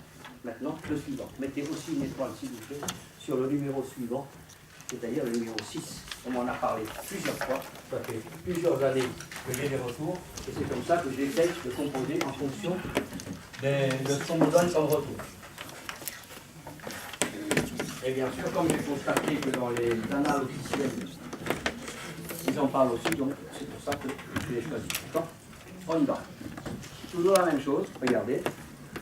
S1: Maintenant, le suivant. Mettez aussi une étoile, s'il vous plaît, sur le numéro suivant, c'est-à-dire le numéro 6. On m'en a parlé plusieurs fois. Ça fait plusieurs années que j'ai des retours. Et c'est comme ça que j'essaie de composer en fonction de ce qu'on me donne comme retour. Et bien sûr, comme j'ai constaté que dans les annales officielles, ils en parlent aussi, donc c'est pour ça que je l'ai choisi. D'accord? On y va. Toujours la même chose, regardez.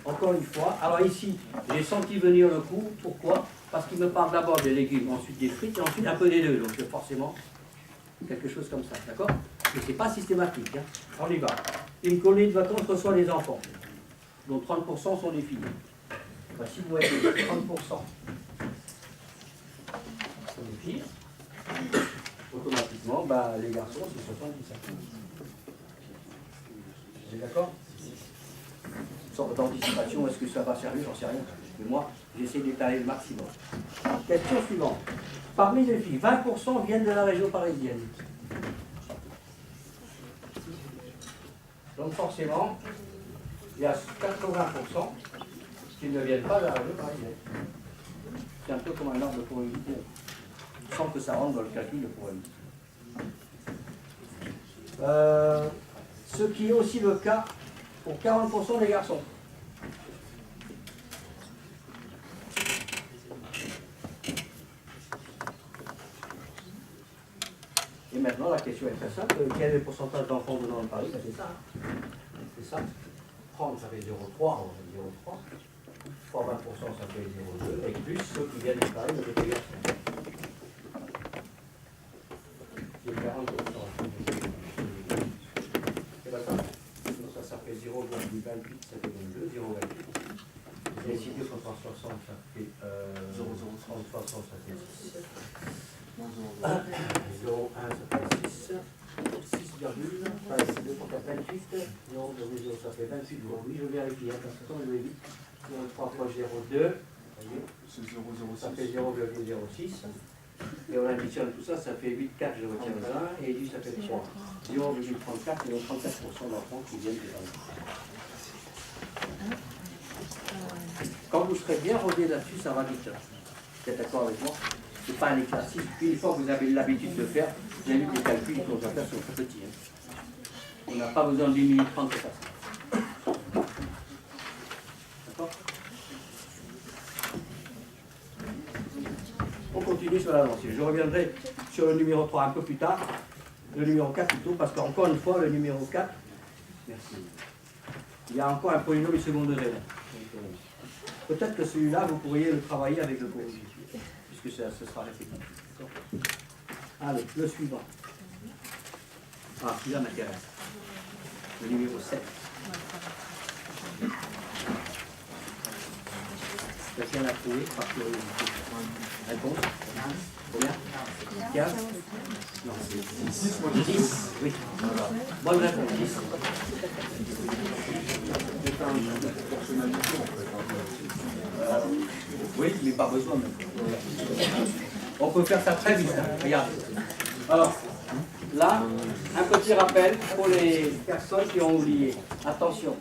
S1: Encore une fois, alors ici, j'ai senti venir le coup. Pourquoi? Parce qu'il me parle d'abord des légumes, ensuite des frites, et ensuite un peu des deux. Donc forcément, quelque chose comme ça, d'accord? Mais ce n'est pas systématique. Hein. On y va. Une colonie de vacances reçoit des enfants, dont 30% sont des filles. Enfin, si vous voyez 30% sont des filles, automatiquement, bah, les garçons, c'est 77. Vous êtes d'accord? Une sorte d'anticipation, est-ce que ça va servir? J'en sais rien. Mais moi, j'essaie d'étaler le maximum. Question suivante. Parmi les filles, 20% viennent de la région parisienne. Donc forcément, il y a 80% qui ne viennent pas de la région parisienne. C'est un peu comme un arbre de probabilité, sans que ça rentre dans le calcul de probabilité. Ce qui est aussi le cas pour 40% des garçons. Et maintenant, la question est très simple. Quel est le pourcentage d'enfants venant de Paris? Ben, c'est ça. Hein. C'est ça. 30, ça fait 0,3. On va 0,3. Fois 20%, ça fait 0,2. Et plus ceux qui viennent de Paris, de côté garçons. C'est 40%. C'est pas ça. Ça fait 0,28, ça fait 22, 0,28. Les cités sont 160, ça fait 0,30, 60, ça fait 6. 0,1, ça fait 6. 6,2, ça fait 28. 0,0, ça fait 28. Oui, je vérifie, parce que quand je vais vite, 0,3 fois 0,2, ça fait 0,06. Et on additionne tout ça, ça fait 8,4, je retiens 1, et 10, ça fait 3. 0,34, et donc 34% d'enfants qui viennent de Paris. Quand vous serez bien rodé là-dessus, ça va vite. Vous êtes d'accord avec moi? C'est pas un exercice. Puis une fois que vous avez l'habitude de faire, vous avez vu que les calculs qu'on doit faire sont très petits. Hein. On n'a pas besoin d'1 minute 30 pour faire ça. D'accord? On continue sur l'avancée. Je reviendrai sur le numéro 3 un peu plus tard. Le numéro 4 plutôt, parce qu'encore une fois, le numéro 4, merci. Il y a encore un polynôme du second degré. Peut-être que celui-là, vous pourriez le travailler avec le corrigé, puisque ce sera répétitif. Allez, le suivant. Ah, celui-là m'intéresse. Le numéro 7. Quelqu'un l'a trouvé par curiosité. Réponse? Combien? 15? Non, c'est
S2: 6, moi
S1: 10. Oui. Bonne réponse, 10. Oui, mais pas besoin même. On peut faire ça très vite. Hein. Regarde. Alors, là, un petit rappel pour les personnes qui ont oublié. Attention,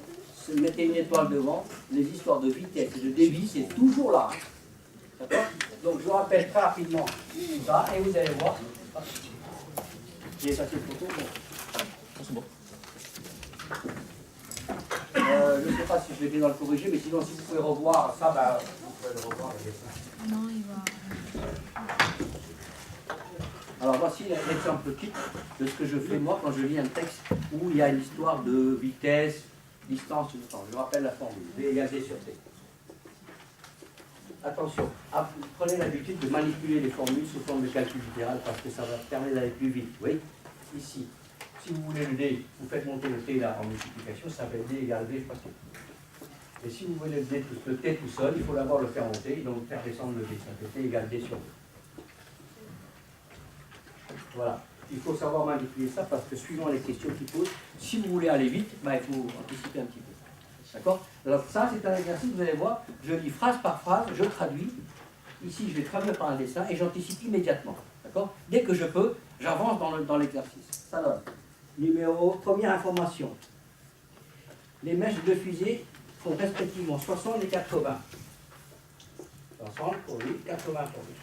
S1: mettez une étoile devant. Les histoires de vitesse et de débit, c'est toujours là. D'accord? Donc, je vous rappelle très rapidement ça et vous allez voir. J'ai passé le photo. Bon. C'est bon. Je ne sais pas si je l'ai bien dans le corrigé, mais sinon, si vous pouvez revoir ça, bah, vous pouvez le revoir.
S5: Non, il va.
S1: Alors, voici l'exemple type de ce que je fais moi quand je lis un texte où il y a une histoire de vitesse, distance, tout le temps. Je rappelle la formule. V égale D sur T. Attention, prenez l'habitude de manipuler les formules sous forme de calcul littéral parce que ça va permettre d'aller plus vite. Oui, ici, si vous voulez le D, vous faites monter le T là en multiplication, ça fait D égale V fois T. Et si vous voulez le T tout seul, il faut d'abord le faire monter, donc faire descendre le V. Ça fait T égale D sur V. Voilà. Il faut savoir manipuler ça parce que suivant les questions qu'ils posent, si vous voulez aller vite, bah, il faut anticiper un petit peu. D'accord? Alors ça, c'est un exercice, vous allez voir, je lis phrase par phrase, je traduis. Ici, je vais traduire par un dessin et j'anticipe immédiatement. D'accord? Dès que je peux, j'avance dans l'exercice. Ça donne. Première information. Les mèches de fusée font respectivement 60 et 80. 60 pour lui, 80 pour lui.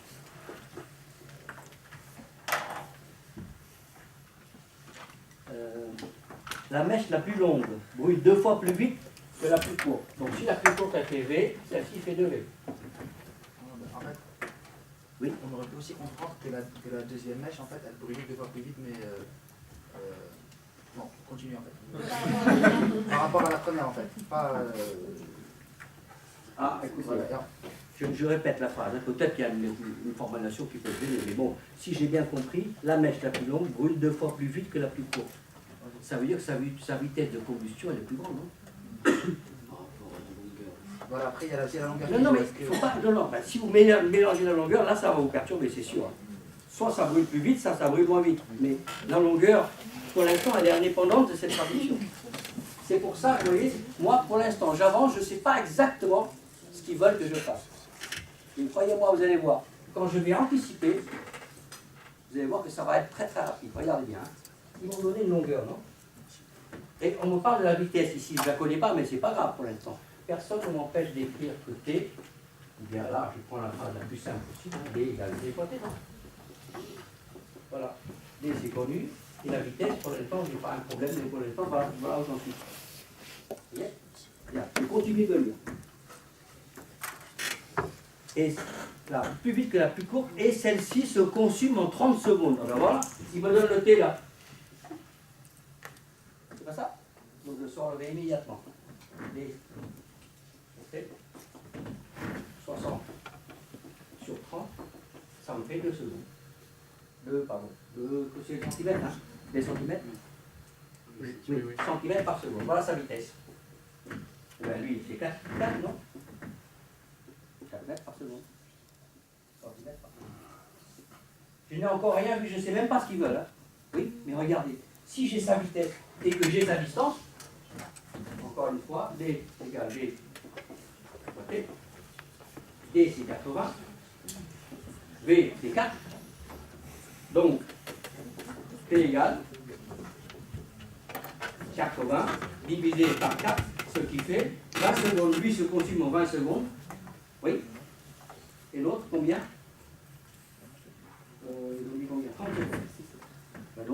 S1: La mèche la plus longue brûle 2 fois plus vite que la plus courte. Donc si la plus courte a fait V, celle-ci fait 2V.
S6: En fait,
S1: oui.
S6: On aurait pu aussi comprendre que la deuxième mèche, en fait, elle brûle 2 fois plus vite, mais non, continue en fait. Par rapport à la première, en fait. Pas,
S1: Ah, écoutez,
S6: voilà.
S1: je répète la phrase. Peut-être qu'il y a une formulation qui peut être gêner, mais bon, si j'ai bien compris, la mèche la plus longue brûle 2 fois plus vite que la plus courte. Ça veut dire que sa vitesse de combustion elle est plus grande, non?
S6: Voilà, après il y a aussi la longueur.
S1: Non, mais il faut pas. Non, ben, si vous mélangez la longueur, là ça va vous perturber, c'est sûr. Soit ça brûle plus vite, ça brûle moins vite. Mais la longueur, pour l'instant, elle est indépendante de cette traduction. C'est pour ça, vous voyez, moi pour l'instant j'avance, je ne sais pas exactement ce qu'ils veulent que je fasse. Mais croyez-moi, vous allez voir, quand je vais anticiper, vous allez voir que ça va être très très rapide. Regardez bien. Hein. Ils m'ont donné une longueur, non? Et on me parle de la vitesse ici, je ne la connais pas, mais ce n'est pas grave pour l'instant. Personne ne m'empêche d'écrire que T, ou bien là, je prends la phrase la plus simple possible, D égale D fois T, non? Voilà. D c'est connu, et la vitesse, pour l'instant, je n'ai pas un problème, mais pour l'instant, voilà où j'en suis. Vous voyez? Bien, je continue de lire. Et là, plus vite que la plus courte, et celle-ci se consume en 30 secondes. Alors voilà, il me donne le T là. C'est pas ça? Donc je sors le V immédiatement. D. 60 sur 30, ça me fait 2 secondes. 2 centimètres, hein? Des centimètres? Oui, centimètres par seconde. Voilà sa vitesse. Ben, lui, c'est 4, non? 4 mètres par seconde. Centimètres par seconde. Je n'ai encore rien vu, je ne sais même pas ce qu'ils veulent. Hein? Oui, mais regardez, si j'ai sa vitesse et que j'ai sa distance, encore une fois, D égale G. D c'est 80, V c'est 4, donc T égale 80 divisé par 4, ce qui fait 20 secondes. Lui se consume en 20 secondes. Oui. Et l'autre combien?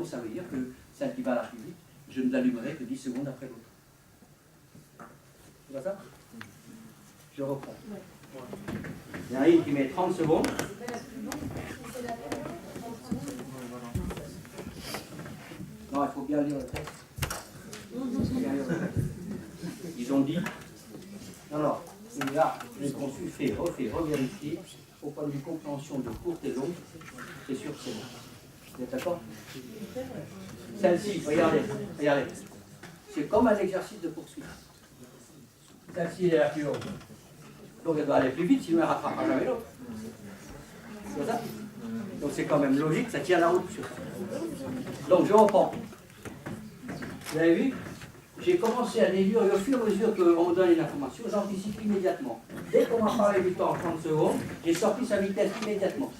S1: Donc ça veut dire que celle qui va la plus vite, je ne l'allumerai que 10 secondes après l'autre. Tu vois ça? Je reprends. Il y en a une qui met 30 secondes. Non, il faut bien lire le texte. Bien lire le texte. Ils ont dit, non, là, j'ai conçu, fait, refait, revérifié, au point de vue compréhension de courte et longue, c'est sûr que c'est bon. Vous êtes d'accord? Celle-ci, regardez, c'est comme un exercice de poursuite. Celle-ci est la plus longue. Donc elle doit aller plus vite, sinon elle ne rattrapera jamais l'autre. C'est ça? Donc c'est quand même logique, ça tient la route sur ça. Donc je reprends. Vous avez vu? J'ai commencé à déduire, et au fur et à mesure qu'on me donne une information, j'anticipe immédiatement. Dès qu'on m'a parlé du temps en 30 secondes, j'ai sorti sa vitesse immédiatement.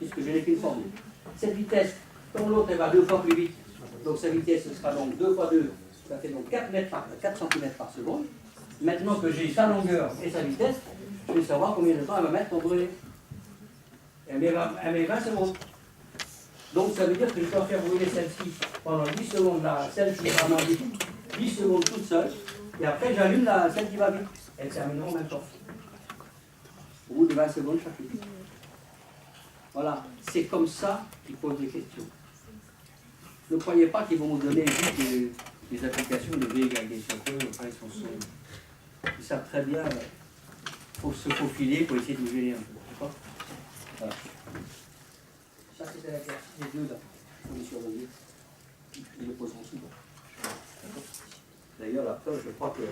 S1: Puisque je n'ai qu'une formule. Cette vitesse, comme l'autre, elle va 2 fois plus vite. Donc sa vitesse, ce sera donc 2 fois 2, ça fait donc 4 cm par seconde. Maintenant que j'ai sa longueur et sa vitesse, je vais savoir combien de temps elle va mettre pour brûler. Elle met 20 secondes. Donc ça veut dire que je dois faire brûler celle-ci pendant 10 secondes, là, celle qui va m'en 10 secondes toute seule, et après j'allume celle qui va vite. Elles termineront en même temps. Au bout de 20 secondes chacune. Voilà, c'est comme ça qu'ils posent des questions. Ne croyez pas qu'ils vont vous donner juste des applications de V égale D sur 2, enfin ils savent très bien, il faut se faufiler pour essayer de vous gêner un peu. D'accord? Voilà. Ça c'était l'exercice des deux là, on est surveillé. Ils le poseront souvent. D'ailleurs, la preuve, je crois que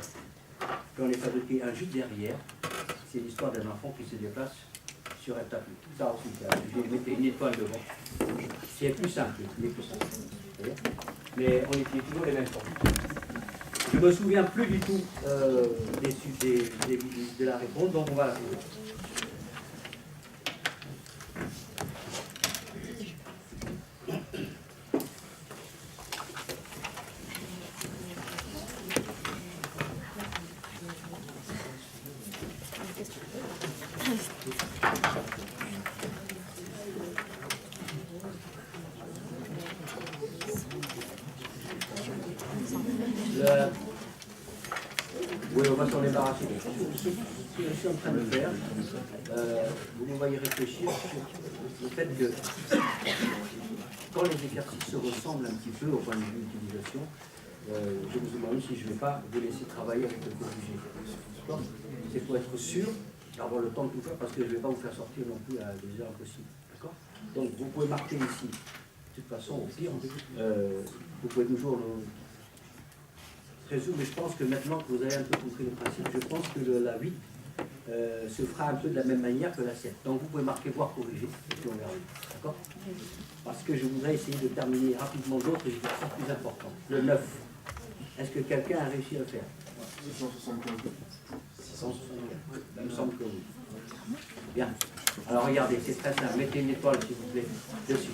S1: quand on est fabriqué un juste derrière, c'est l'histoire d'un enfant qui se déplace sur un tapis. Ça aussi, j'ai mis une étoile devant. C'est plus simple, mais on utilise toujours les mêmes formes. Je ne me souviens plus du tout de la réponse, donc on va la trouver. Oui, on va s'en débarrasser. Ce que je suis en train de faire, vous me voyez réfléchir sur le fait que quand les exercices se ressemblent un petit peu au point de vue d'utilisation, je vous demande si je ne vais pas vous laisser travailler avec le corrigé. C'est pour être sûr d'avoir le temps de tout faire, parce que je ne vais pas vous faire sortir non plus à des heures impossibles. D'accord? Donc vous pouvez marquer ici. De toute façon, au pire, vous pouvez toujours résoudre, mais je pense que maintenant que vous avez un peu compris le principe, je pense que la 8 se fera un peu de la même manière que la 7. Donc vous pouvez marquer voir corriger, et puis on verra. D'accord? Parce que je voudrais essayer de terminer rapidement d'autres exercices plus importants. Le 9. Est-ce que quelqu'un a réussi à le faire?
S2: 675.
S1: 675. Il me semble que oui. Bien. Alors regardez, c'est très simple. Mettez une étoile, s'il vous plaît, dessus.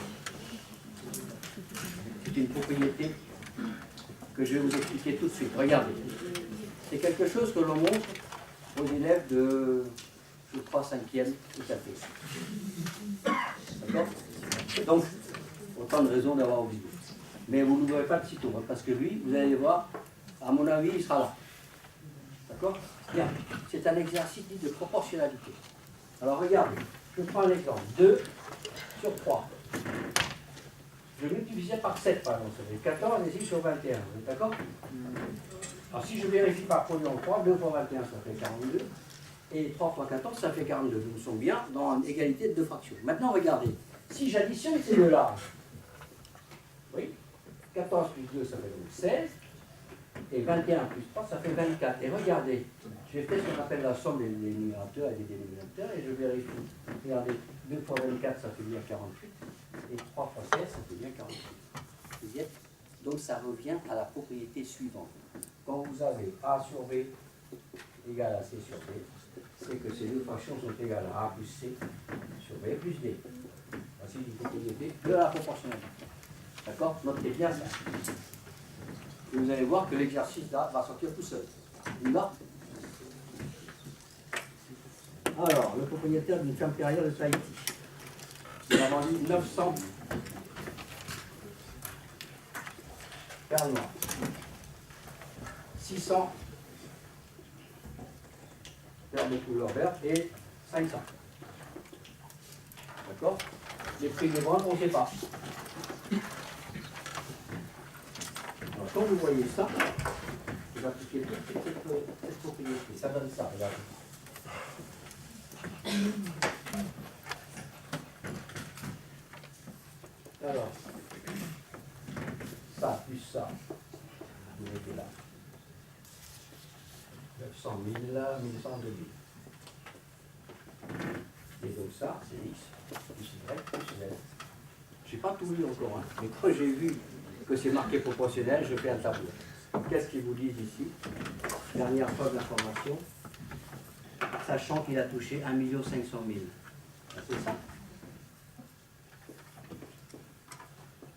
S1: C'est une propriété que je vais vous expliquer tout de suite. Regardez. C'est quelque chose que l'on montre aux élèves de, je crois, 5e tout à fait. D'accord? Donc, autant de raisons d'avoir oublié. Mais vous ne l'ouvrez pas de sitôt, hein, parce que lui, vous allez voir, à mon avis, il sera là. D'accord? Bien. C'est un exercice dit de proportionnalité. Alors regardez, je prends un exemple. 2 sur 3. Je multiplie par 7, par exemple. Ça fait 14 et 6 sur 21. Vous êtes d'accord? Alors si je vérifie par produit en 3, 2 fois 21, ça fait 42. Et 3 fois 14, ça fait 42. Nous sommes bien dans une égalité de deux fractions. Maintenant, regardez. Si j'additionne ces deux-là, oui, 14 plus 2, ça fait donc 16. Et 21 plus 3, ça fait 24. Et regardez, je vais faire ce qu'on appelle la somme des numérateurs et des dénominateurs, et je vérifie. Regardez, 2 fois 24, ça fait bien 48. Et 3 fois 16, ça fait bien 48. Vous voyez? Donc ça revient à la propriété suivante. Quand vous avez A sur B égale à C sur D, c'est que ces deux fractions sont égales à A plus C sur B plus D. Voici une propriété de la proportionnalité. D'accord? Notez bien ça. Et vous allez voir que l'exercice là va sortir tout seul. Il va. Alors, le propriétaire d'une ferme perrière de Tahiti. Il a vendu 900 perles noires. 600 perles de couleur verte et 500. D'accord? Les prix des ventes, on ne sait pas. Alors, quand vous voyez ça, vous appliquez toute cette propriété. Ça donne ça, regardez. Alors, ça plus ça, vous mettez là. 900 000, 1100, 2000. Et donc ça, c'est X, plus Y, plus Z. Je n'ai pas tout lu encore, hein, mais quand j'ai vu que c'est marqué proportionnel, je fais un tableau. Qu'est-ce qu'ils vous disent ici? Dernière preuve d'information, sachant qu'il a touché 1 500 000. C'est ça?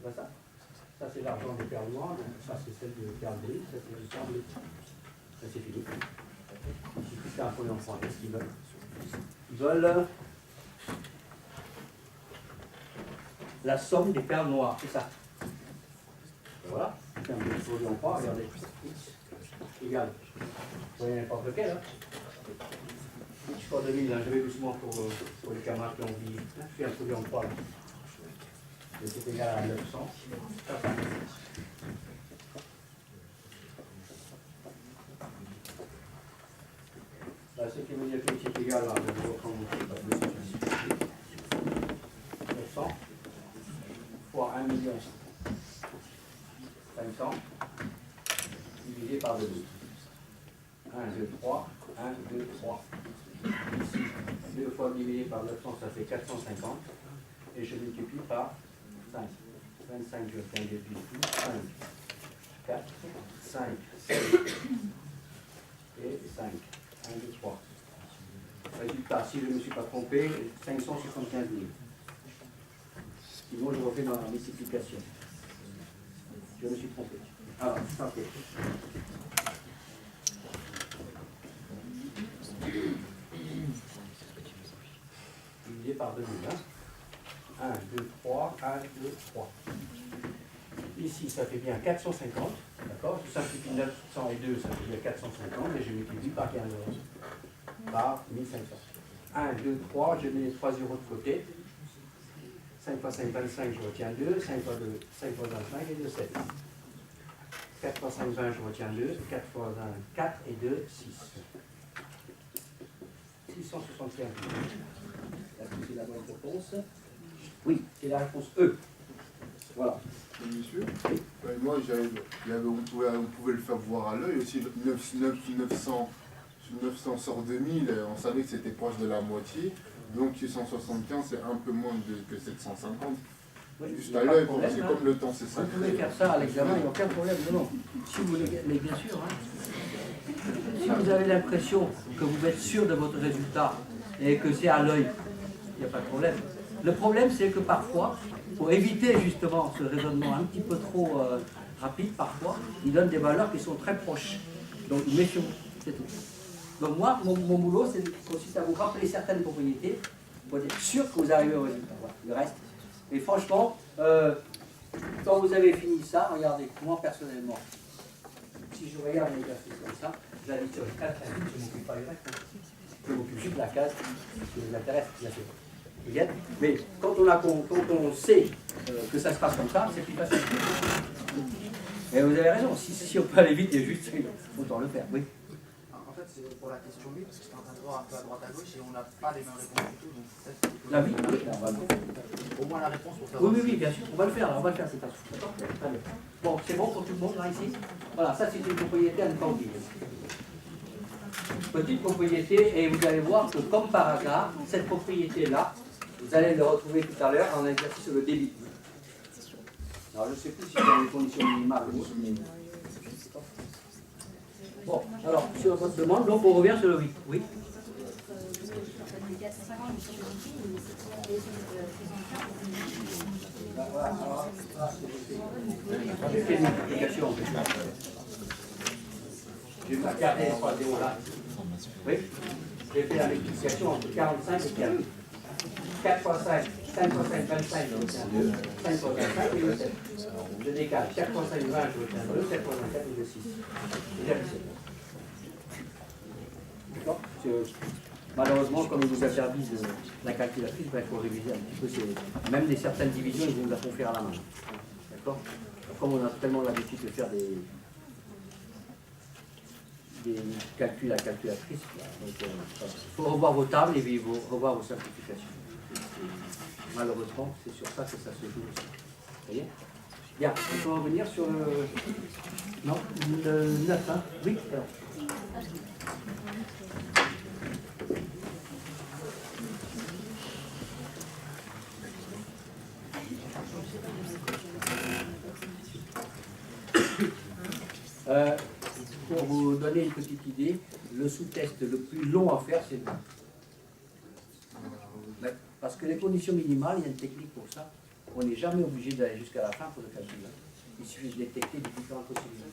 S1: C'est ça? Ça c'est l'argent des perles noires, donc ça c'est celle de perles bleues, ça c'est le perles bleues. Ça c'est fini. Il suffit qu'un point en point. Qu'est-ce qu'ils veulent? Ils veulent la somme des perles noires, c'est ça. Voilà. Un peu en point, regardez. X égale. Vous voyez n'importe lequel, hein? X fois 2000, hein. Je vais doucement pour les camarades qui ont oublié. Je fais un produit en croix là. Et c'est égal à 900. Là, ce qui veut dire que c'est égal à 900 fois 1 million 500 divisé par 2. 1, 2, 3, 1, 2, 3. Ici, 2 fois divisé par 900, ça fait 450. Et je multiplie par 5. 25, je fais un depuis tout. 5, 4, 5, 7 et 5. 1, 2, 3. Résultat, si je ne me suis pas trompé, 575 000. Sinon, je refais dans la multiplication. Je me suis trompé. Alors, ok. Divisé par 2000. 1, 2, 3, 1, 2, 3. Ici, ça fait bien 450. D'accord? Je simplifie 900 et 2, ça fait bien 450. Et je multiplie par 15 euros. Par 1500. 1, 2, 3, je mets les 3 euros de côté. 5 fois 5, 25, je retiens 2. 5 fois 2, 5 fois 25 et 2, 7. 4 fois 5, 20, je retiens 2. 4 fois 1, 4 et 2, 6. 675. Est-ce que c'est la bonne réponse? Oui, c'est la réponse E. Voilà.
S2: Monsieur, moi, vous pouvez le faire voir à l'œil aussi. 900 sur 2000, on savait que c'était proche de la moitié. Donc 675, c'est un peu moins que 750.
S1: Oui,
S2: juste à l'œil, c'est comme le temps, c'est ça.
S1: Vous pouvez faire ça à l'examen, il n'y a aucun problème. Non, non. Si vous voulez, mais bien sûr, hein. Si vous avez l'impression que vous êtes sûr de votre résultat et que c'est à l'œil, il n'y a pas de problème. Le problème, c'est que parfois, pour éviter justement ce raisonnement un petit peu trop rapide, parfois, il donne des valeurs qui sont très proches. Donc, méfions-vous, c'est tout. Donc moi, mon boulot, c'est consiste à vous rappeler certaines propriétés pour être sûr que vous arrivez au résultat. Voilà. Le reste. Et franchement, quand vous avez fini ça, regardez, moi personnellement, si je regarde l'exercice comme ça, j'habite sur les 4 je ne m'occupe pas du reste. Je m'occupe juste de la case qui vous intéresse, bien sûr. Mais quand on sait que ça se passe comme ça, c'est plus facile. Et vous avez raison, si on peut aller vite et juste, autant le faire, oui.
S6: En fait, c'est pour la question 8, parce que c'est en train de voir un peu à droite à gauche et on n'a pas les mêmes réponses du tout. Donc peut-être que
S1: La vie, oui, on va le faire.
S6: au moins la réponse pour savoir.
S1: Oui, bien sûr, on va le faire, c'est un truc. D'accord? Très bien. Bon, c'est bon pour tout le monde là ici? Voilà, ça c'est une propriété à ne pas oublier. Petite propriété, et vous allez voir que comme par hasard, cette propriété-là, vous allez le retrouver tout à l'heure en exercice sur le débit. Alors je ne sais plus si c'est dans les conditions minimales ou autre, mais... Bon, alors, sur votre demande, donc on revient sur le 8. Oui. Voilà, alors, j'ai fait une multiplication. J'ai pas gardé les 3 zéros là. Oui. J'ai fait la multiplication entre 45 et 4. 4 fois 5, 5 fois 5, 25, je retiens 2. 5 fois 25, je retiens 7. Je décale. 4 fois 5, 20, je retiens 2. 7 fois 24, je retiens 6. Déjà 17. D'accord? Malheureusement, comme ils vous interdisent la calculatrice, il faut réviser un petit peu. Même certaines divisions, ils vont la font faire à la main. D'accord? Comme on a tellement l'habitude de faire des calculs à la calculatrice, il faut revoir vos tables et puis revoir vos simplifications. Malheureusement, c'est sur ça que ça se joue aussi. Vous voyez? Bien, on peut revenir sur le... Non, le 9, hein? Oui, alors. Pour vous donner une petite idée, le sous-test le plus long à faire, c'est le 2. Parce que les conditions minimales, il y a une technique pour ça. On n'est jamais obligé d'aller jusqu'à la fin pour le calcul. Il suffit de détecter les différentes possibilités.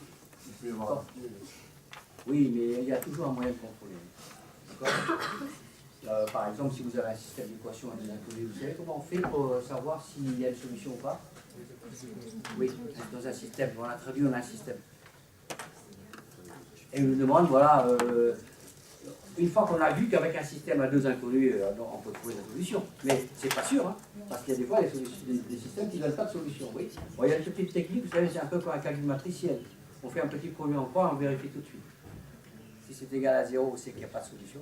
S1: Oui, mais il y a toujours un moyen de contrôler. Par exemple, si vous avez un système d'équation à des inconnus, vous savez comment on fait pour savoir s'il y a une solution ou pas? Oui, dans un système, on a traduit dans un système. Et on nous demande, voilà, une fois qu'on a vu qu'avec un système à 2 inconnus, on peut trouver la solution. Mais c'est pas sûr, hein, parce qu'il y a des fois des systèmes qui ne donnent pas de solution. Oui. Bon, il y a une petite technique, vous savez, c'est un peu comme un calcul matriciel. On fait un petit premier en croix, on vérifie tout de suite. Si c'est égal à 0, c'est qu'il n'y a pas de solution.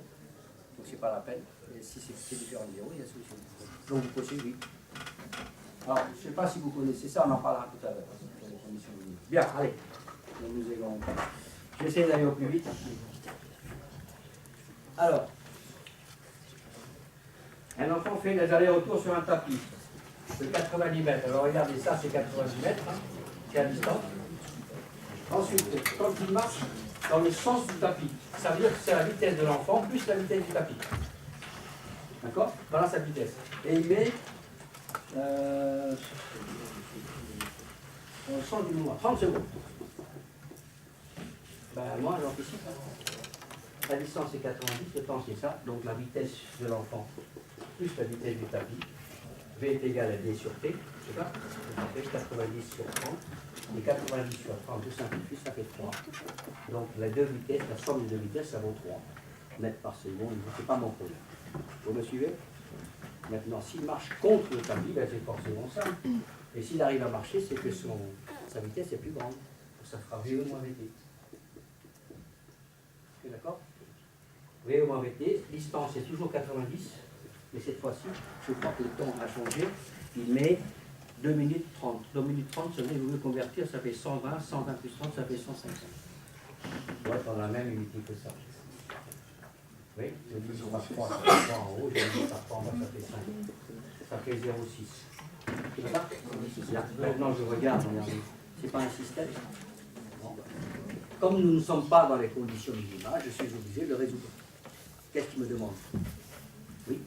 S1: Donc c'est pas la peine. Et si c'est différent de 0, il y a solution. Donc vous cochez oui. Alors, je ne sais pas si vous connaissez ça, on en parlera tout à l'heure. Bien, allez. Nous allons. J'essaie d'aller au plus vite. Alors, un enfant fait des allers-retours sur un tapis de 90 mètres. Alors regardez, ça c'est 90 mètres, hein, c'est à distance. Ensuite, quand il marche dans le sens du tapis, ça veut dire que c'est la vitesse de l'enfant plus la vitesse du tapis. D'accord? Voilà sa vitesse. Et il met dans le sens du mouvement, 30 secondes. Ben moi j'anticipe. La distance est 90, le temps c'est ça, donc la vitesse de l'enfant plus la vitesse du tapis. V est égal à D sur T, c'est ça? Ça fait 90 sur 30. Et 90 sur 30, je simplifie, ça fait 3. Donc les deux vitesses, la somme des deux vitesses, ça vaut 3 mètres par seconde, c'est pas mon problème. Vous me suivez? Maintenant, s'il marche contre le tapis, ben c'est forcément ça. Et s'il arrive à marcher, c'est que sa vitesse est plus grande. Ça fera VE moins VT. D'accord? VE moins VT, distance est toujours 90, mais cette fois-ci, je crois que le temps a changé. Il met 2 minutes 30. 2 minutes 30, ça veut dire que vous voulez convertir, ça fait 120, 120 plus 30, ça fait 150. On va être dans la même unité que ça. Oui, je dis par 3, ça fait 3 en haut, je dis par 3 en bas, ça fait 5. Ça fait 0,6. C'est ça? Là, maintenant, je regarde, regardez. C'est pas un système. Bon. Comme nous ne sommes pas dans les conditions minimales, je suis obligé de le résoudre. Qu'est-ce qu'il me demande? Oui?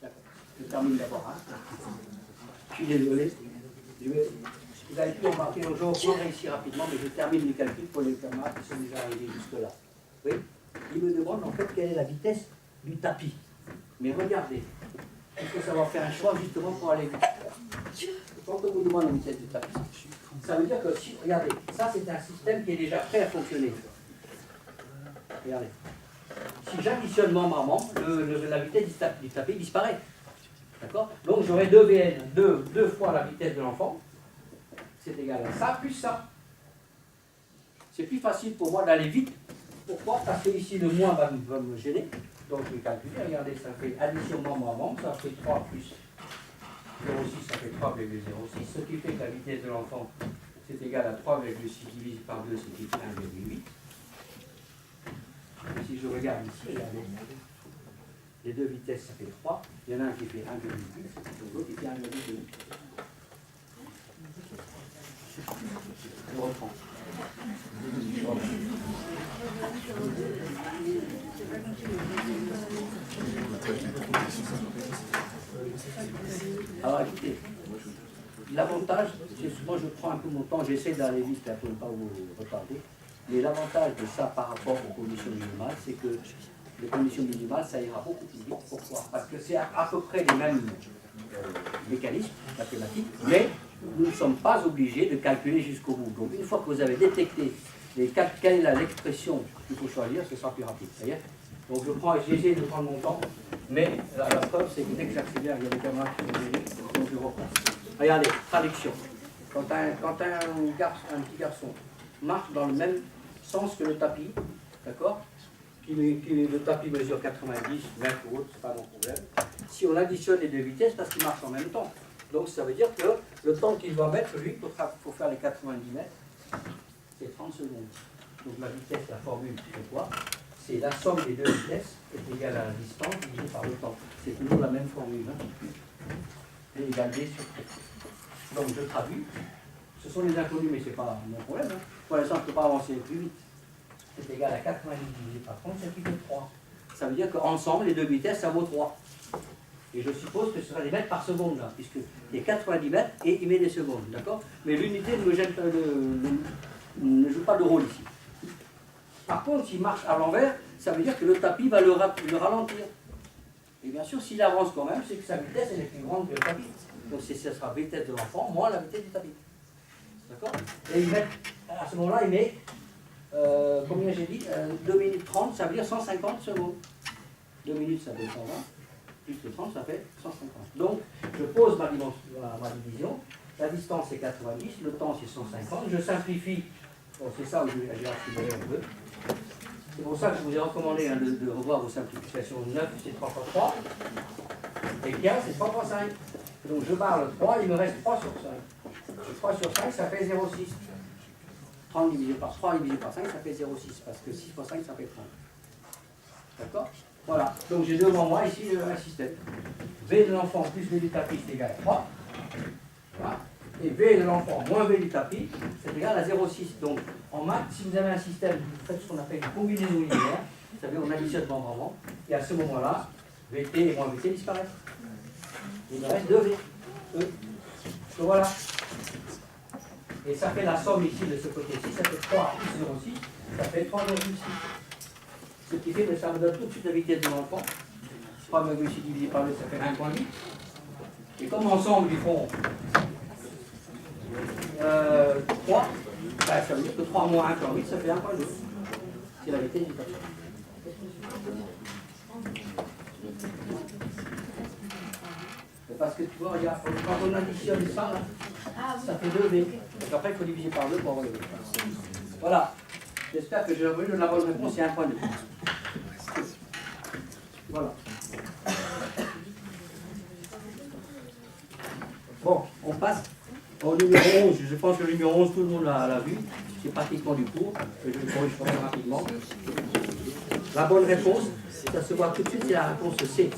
S1: D'accord. Je termine d'abord. Hein. Je suis désolé. Vous avez pu remarquer aujourd'hui, on réussit rapidement, mais je termine les calculs pour les camarades qui sont déjà arrivés jusque-là. Oui? Il me demande en fait quelle est la vitesse du tapis. Mais regardez, il faut savoir faire un choix justement pour aller vite. Quand on vous demande la vitesse du tapis, ça veut dire que, si, regardez, ça c'est un système qui est déjà prêt à fonctionner. Regardez. Si j'additionne membre à membre, la vitesse du tapis disparaît. D'accord? Donc j'aurai 2 VN, 2 fois la vitesse de l'enfant, c'est égal à ça, plus ça. C'est plus facile pour moi d'aller vite. Pourquoi? Parce que ici le moins va me gêner. Donc je vais calculer, regardez, ça fait addition membre à membre, ça fait 3 plus 0,6, ça fait 3,06, ce qui fait que la vitesse de l'enfant, c'est égal à 3,6 divisé par 2, c'est égal à 1,8. Et si je regarde ici, regardez, les deux vitesses, ça fait 3. Il y en a un qui fait 1,8, l'autre qui fait 1,2. Je reprends. Alors écoutez, l'avantage, moi je prends un peu mon temps, j'essaie d'aller vite pour ne pas vous retarder, mais l'avantage de ça par rapport aux conditions minimales, c'est que les conditions minimales, ça ira beaucoup plus vite. Pourquoi? Parce que c'est à peu près les mêmes mécanismes mathématiques, mais nous ne sommes pas obligés de calculer jusqu'au bout. Donc une fois que vous avez détecté quelle est l'expression qu'il faut choisir, ce sera plus rapide. Voyez, donc j'ai essayé de prendre mon temps, mais la preuve c'est que dès que j'accélère, il y a des camarades qui sont gênés, donc je reprends. Regardez, traduction. Quand un petit garçon marche dans le même sens que le tapis, d'accord, le tapis mesure 90 mètres ou autre, c'est pas mon problème. Si on additionne les deux vitesses, parce qu'il marche en même temps. Donc ça veut dire que le temps qu'il va mettre, lui, pour faire les 90 mètres, c'est 30 secondes. Donc la vitesse, la formule, c'est quoi? C'est la somme des deux vitesses est égale à la distance divisée par le temps. C'est toujours la même formule. Et égale D sur T. Donc je traduis. Ce sont les inconnus, mais ce n'est pas mon problème. Pour l'instant, je ne peux pas avancer plus vite. C'est égal à 90 divisé par 30, ça fait 3. Ça veut dire qu'ensemble, les deux vitesses, ça vaut 3. Et je suppose que ce sera des mètres par seconde, là, puisqu'il y a 90 mètres et il met des secondes, d'accord? Mais l'unité ne joue pas de rôle ici. Par contre, s'il marche à l'envers, ça veut dire que le tapis va le ralentir. Et bien sûr, s'il avance quand même, c'est que sa vitesse elle est plus grande que le tapis. Donc ce sera la vitesse de l'enfant moins la vitesse du tapis. D'accord? Et à ce moment-là, il met, combien j'ai dit 2 minutes 30, ça veut dire 150 secondes. 2 minutes, ça fait 120. Plus que 30, ça fait 150. Donc, je pose ma division. La distance, c'est 90. Le temps, c'est 150. Je simplifie. Bon, c'est ça où j'ai accéléré un peu. C'est pour ça que je vous ai recommandé de revoir vos simplifications. 9, c'est 3 fois 3. Et 15, c'est 3 fois 5. Donc, je barre le 3, il me reste 3 sur 5. Et 3 sur 5, ça fait 0,6. 30 divisé par 3 divisé par 5, ça fait 0,6. Parce que 6 fois 5, ça fait 30. D'accord? Voilà, donc j'ai devant moi ici un système. V de l'enfant plus V du tapis, c'est égal à 3. Voilà. Et V de l'enfant moins V du tapis, c'est égal à 0,6. Donc en maths, si vous avez un système, vous faites ce qu'on appelle une combinaison linéaire. Vous savez, on additionne vraiment. Et à ce moment-là, VT et moins VT disparaissent. Il me reste 2V. Donc voilà. Et ça fait la somme ici de ce côté-ci, ça fait 3 plus 0,6, ça fait 3,6. Ce qui fait que ça me donne tout de suite la vitesse de l'enfant. 3,6 divisé par 2, ça fait 1,8. Et comme ensemble, ils font 3, ça veut dire que 3 moins 1,8, ça fait 1,2. C'est la vitesse du tapis. Parce que tu vois, regarde, quand on additionne ça, là, ça fait 2V. Donc après, il faut diviser par 2 pour avoir le V. Voilà. J'espère que j'ai revenu la bonne réponse, c'est 1,2. Voilà. Bon, on passe au numéro 11. Je pense que le numéro 11, tout le monde l'a vu. C'est pratiquement du cours. Je le corrige quand même rapidement. La bonne réponse, ça se voit tout de suite, c'est la réponse C.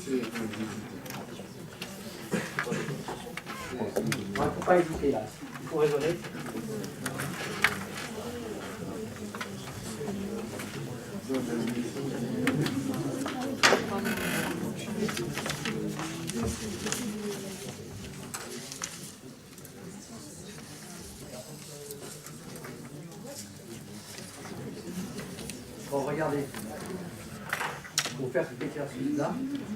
S1: Il ne faut pas hésiter là. Il faut raisonner. Bon, regardez. Pour faire cet exercice-là,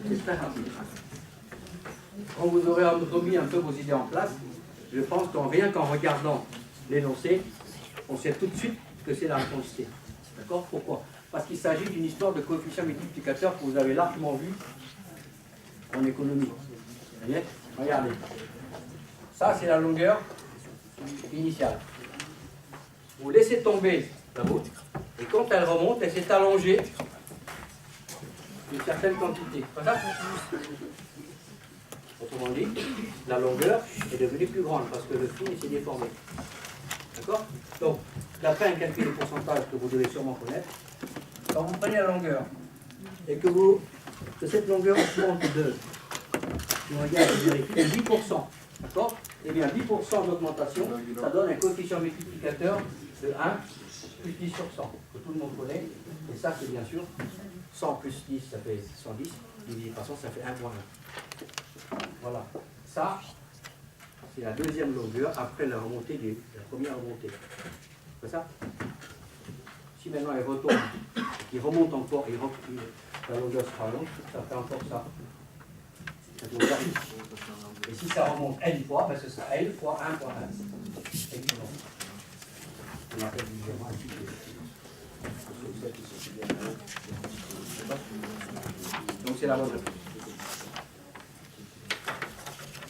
S1: c'est très rapide. Quand vous aurez remis un peu vos idées en place, je pense rien qu'en regardant l'énoncé, on sait tout de suite que c'est la réponse C. D'accord? Pourquoi? Parce qu'il s'agit d'une histoire de coefficient multiplicateur que vous avez largement vu en économie. Vous voyez? Regardez. Ça, c'est la longueur initiale. Vous laissez tomber la vôtre, et quand elle remonte, elle s'est allongée d'une certaine quantité. C'est ça? Autrement dit, la longueur est devenue plus grande parce que le fil s'est déformé. D'accord? Donc, d'après un calcul de pourcentage que vous devez sûrement connaître, quand vous prenez la longueur et que cette longueur augmente de, on regarde, je vérifie, 10%, d'accord? Eh bien, 10% d'augmentation, ça donne un coefficient multiplicateur de 1 plus 10 sur 100, que tout le monde connaît. Et ça, c'est bien sûr 100 plus 10, ça fait 110, divisé par 100, ça fait 1,1. Voilà. Ça, c'est la deuxième longueur après la remontée la première remontée. C'est ça? Si maintenant elle retourne, il remonte encore, La longueur sera longue, ça fait encore ça. Cette longueur. Et si ça remonte N fois, ben ce sera L fois 1 fois 1. Évidemment. On appelle légèrement un petit peu. Donc c'est la bonne réponse.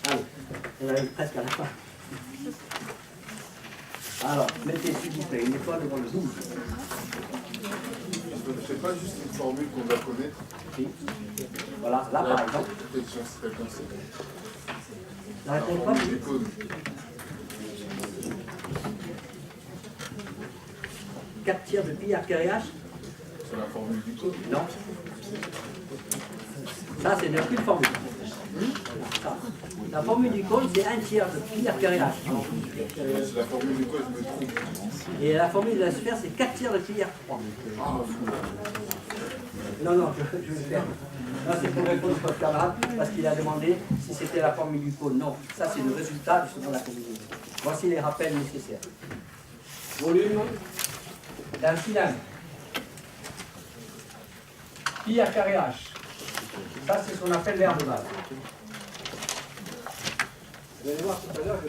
S1: Allez, on arrive presque à la fin. Alors, mettez s'il vous plaît une étoile devant le 12.
S2: C'est pas juste une formule qu'on doit connaître.
S1: Si. Voilà, là par exemple. La
S2: La
S1: réponse
S2: formule du code.
S1: 4 tiers de pi archéréage.
S2: C'est la formule du code.
S1: Non. Ça, c'est une aucune formule. Ça. La formule du cône, c'est 1 tiers de pi archéréage.
S2: C'est la formule du code, je me trompe.
S1: Et la formule de la sphère, c'est 4 tiers de pi r3. Non, je vais faire. Non, c'est pour répondre à votre camarade, parce qu'il a demandé si c'était la formule du cône. Non, ça c'est le résultat justement de la combinaison. Voici les rappels nécessaires. Volume d'un cylindre. Pi à carré H. Ça c'est ce qu'on appelle l'air de base. Vous allez voir tout à l'heure, je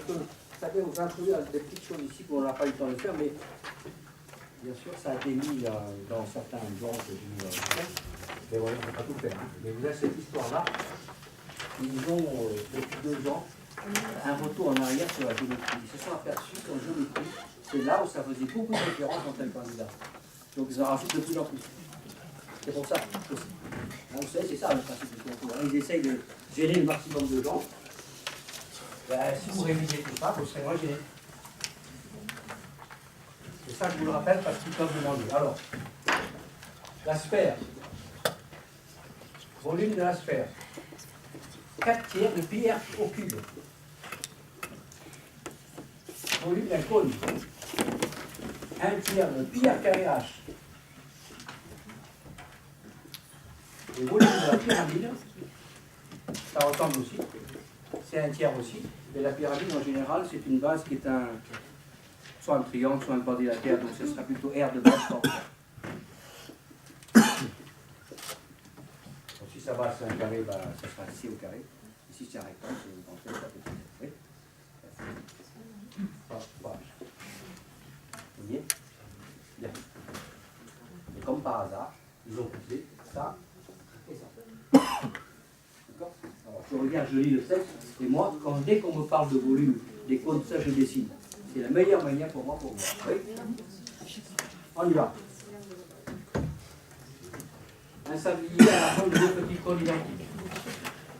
S1: peux vous introduire des petites choses ici qu'on n'a pas eu le temps de faire, mais bien sûr ça a été mis dans certains blancs que j'ai mis dans le texte. Mais voilà, on ne peut pas tout faire. Hein. Mais vous avez cette histoire-là. Ils ont, depuis 2 ans, un retour en arrière sur la géométrie. Ils se sont aperçus qu'en géométrie, c'est là où ça faisait beaucoup de différence entre les candidats. Donc ils en rajoutent de plus en plus. C'est pour ça que, vous savez, c'est ça le principe du concours. Ils essayent de gêner le maximum de gens. Ben, si vous révisez tout ça, vous serez moins gêné. C'est ça que je vous le rappelle parce qu'ils peuvent demander. Alors, la sphère. Volume de la sphère. 4 tiers de pi r au cube. Volume d'un cône. 1 tiers de pi r carré h. Le volume de la pyramide, ça ressemble aussi. C'est 1 tiers aussi. Et la pyramide, en général, c'est une base qui est soit un triangle, soit un quadrilatère. Donc ce sera plutôt R de base forme. Si sa base c'est un carré, bah, ça sera C au carré. Et si c'est un rectangle, c'est une ça peut être. Oui. Vous voyez? Bien. Et comme par hasard, ils ont coupé ça et ça. D'accord? Alors je regarde, je lis le texte, et moi, dès qu'on me parle de volume, des cônes, ça je dessine. C'est la meilleure manière pour moi pour voir. Oui? On y va. Un sablier à la forme de 2 petits cônes identiques.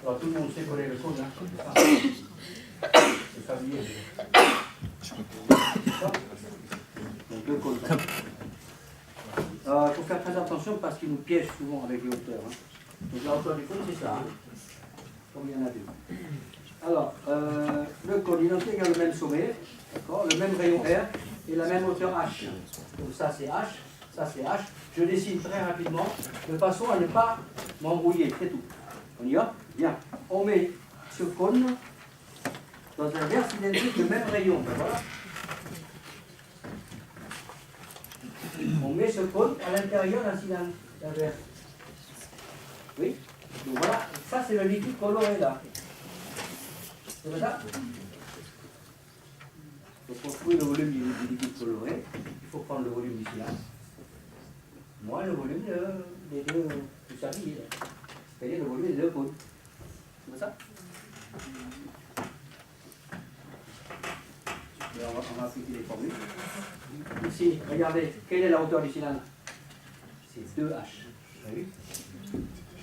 S1: Alors tout le monde sait coller le cône, hein? Le sablier. Donc 2 cônes. Il faut faire très attention parce qu'ils nous piègent souvent avec les hauteurs. Hein. Donc la hauteur du cône, c'est ça. Hein. Comme il y en a 2. Alors, le cône identique a le même sommet, le même rayon R et la même hauteur H. Donc ça c'est H. Ça c'est H, je dessine très rapidement, de façon à ne pas m'embrouiller, c'est tout. On y va? Bien. On met ce cône dans un verre cylindrique de même rayon. Ben voilà. On met ce cône à l'intérieur d'un cylindre, d'un verre. Oui? Donc voilà, ça c'est le liquide coloré là. C'est ça? Donc pour trouver le volume du liquide coloré, il faut prendre le volume du cylindre. Moi, le volume des deux du sablier. C'est-à-dire le volume des 2 cônes. C'est ça? Et on va appliquer les formules. Ici, regardez, quelle est la hauteur du cylindre? C'est 2H. Vous avez vu?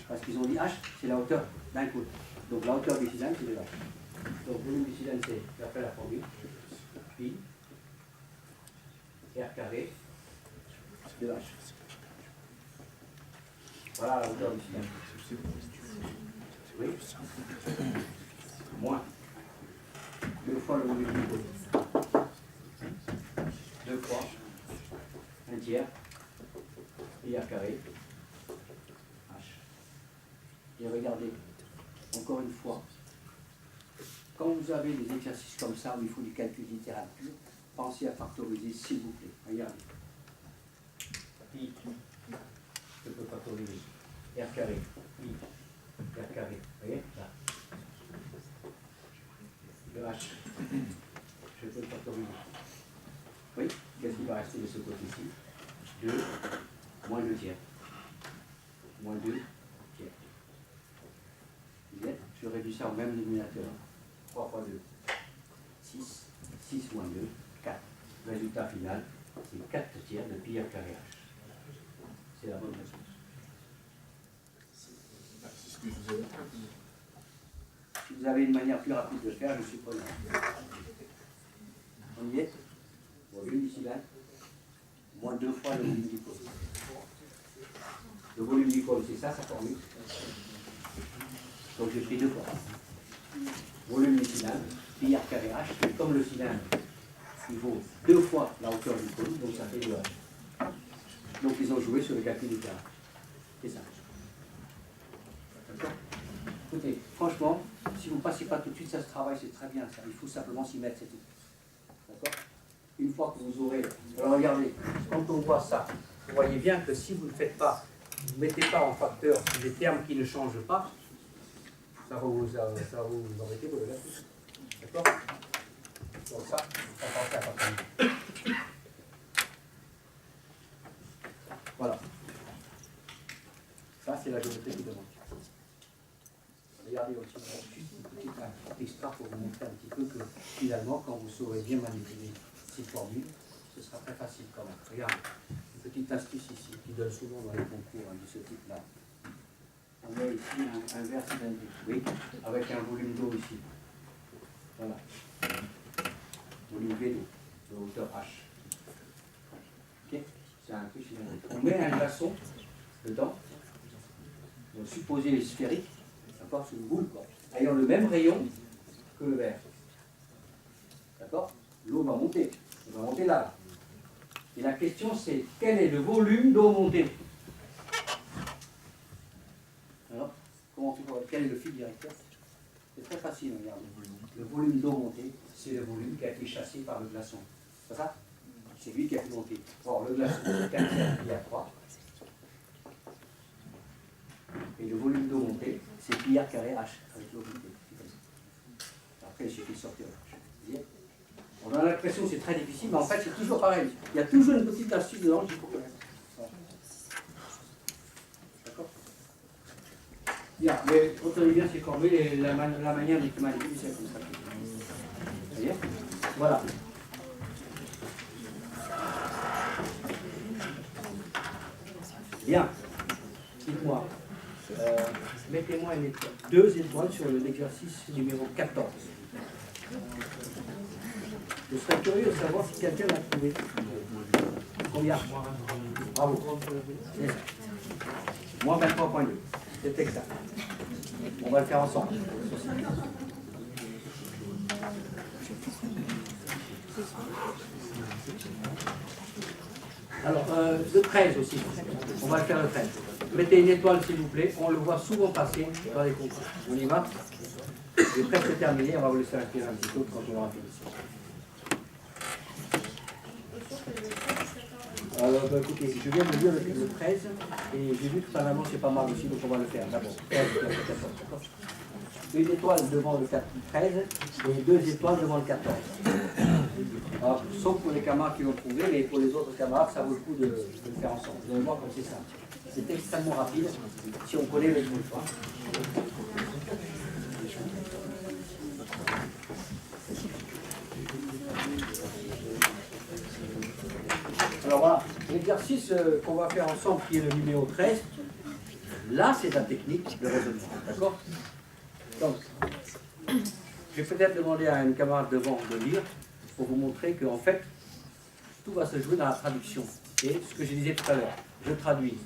S1: Parce qu'ils ont dit H, c'est la hauteur d'un cône. Donc la hauteur du cylindre, c'est 2H. Donc le volume du cylindre, c'est, d'après la formule, pi, R carré, 2H. Voilà la hauteur du cylindre. Oui. Moins 2 fois le volume du cône. 2 fois 1 tiers pi r carré H. Et regardez, encore une fois, quand vous avez des exercices comme ça où il faut du calcul de littérature, pensez à factoriser s'il vous plaît. Regardez. Pi, je peux factoriser. R carré, I, R carré, vous voyez, là. Le H, je peux le factoriser. Oui, qu'est-ce qui va rester de ce côté-ci? 2, moins 2 tiers. Moins 2 tiers. Bien, je réduis ça au même dénominateur. 3 fois 2, 6. 6 moins 2, 4. Résultat final, c'est 4 tiers de pi r carré h. C'est la bonne réponse.
S2: C'est ce que je vous avais dit.
S1: Si vous avez une manière plus rapide de le faire, je suis preneur. On y est? Volume du cylindre, moins 2 fois le volume du cône. Le volume du cône, c'est ça, sa formule. Donc j'ai pris 2 fois. Volume du cylindre, pi r carré h, c'est comme le cylindre, il vaut 2 fois la hauteur du cône, donc ça fait 2h. Donc ils ont joué sur le calcul du carré. C'est ça. D'accord? Écoutez, franchement, si vous ne passez pas tout de suite, ça se travaille, c'est très bien ça. Il faut simplement s'y mettre, c'est tout. D'accord? Une fois que vous aurez... Alors regardez, quand on voit ça, vous voyez bien que si vous ne faites pas, vous ne mettez pas en facteur des termes qui ne changent pas, ça va vous embêter pour le gâteau. D'accord? Donc ça va faire partie. Voilà. Ça, c'est la géométrie qui demande. Regardez aussi, juste une petite extra pour vous montrer un petit peu que finalement, quand vous saurez bien manipuler ces formules, ce sera très facile quand même. Regardez, une petite astuce ici qui donne souvent dans les concours de ce type-là. On met ici un verre cylindrique, oui, avec un volume d'eau ici. Voilà. Volume V d'eau, de hauteur H. Ok? C'est un truc cylindrique. On met un glaçon dedans, donc supposé sphérique, d'accord, c'est une boule, quoi, ayant le même rayon que le verre. D'accord? L'eau va monter, elle va monter là. Et la question c'est, quel est le volume d'eau montée? Alors, comment tu vois, quel est le fil directeur? C'est très facile, regarde. Le volume d'eau montée, c'est le volume qui a été chassé par le glaçon. C'est ça? C'est lui qui a pu monter. Or, le glaçon, c'est 4 tiers pi à 3. Et le volume d'eau montée, c'est pi r carré h, avec l'eau montée. Après, il suffit de sortir le h. On a l'impression que c'est très difficile, mais en fait, c'est toujours pareil. Il y a toujours une petite astuce dedans qu'il faut connaître. D'accord? Bien, mais retenez bien ces formules et la manière dont tu manipules, c'est comme ça. Vous voyez? Voilà. Bien. Dites-moi. Mettez-moi 2 étoiles sur l'exercice numéro 14. Je serais curieux de savoir si quelqu'un l'a trouvé. Combien? Bravo. C'est ça. Moins 23,2. C'est exact. On va le faire ensemble. Alors, le 13 aussi. On va le faire le 13. Mettez une étoile s'il vous plaît. On le voit souvent passer dans les concours. On y va? J'ai presque terminé. On va vous laisser respirer un petit peu quand on aura fini. Écoutez, je viens de lire le 13 et j'ai vu que finalement c'est pas mal aussi, donc on va le faire d'abord. Une étoile devant le 13 et 2 étoiles devant le 14. Alors, sauf pour les camarades qui l'ont trouvé, mais pour les autres camarades, ça vaut le coup de le faire ensemble. Vous allez voir comme c'est simple. C'est extrêmement rapide si on connaît le truc. Alors voilà, l'exercice qu'on va faire ensemble, qui est le numéro 13, là c'est la technique de raisonnement, d'accord? Donc, je vais peut-être demander à une camarade devant de lire pour vous montrer qu'en fait, tout va se jouer dans la traduction. Et ce que je disais tout à l'heure, je traduis,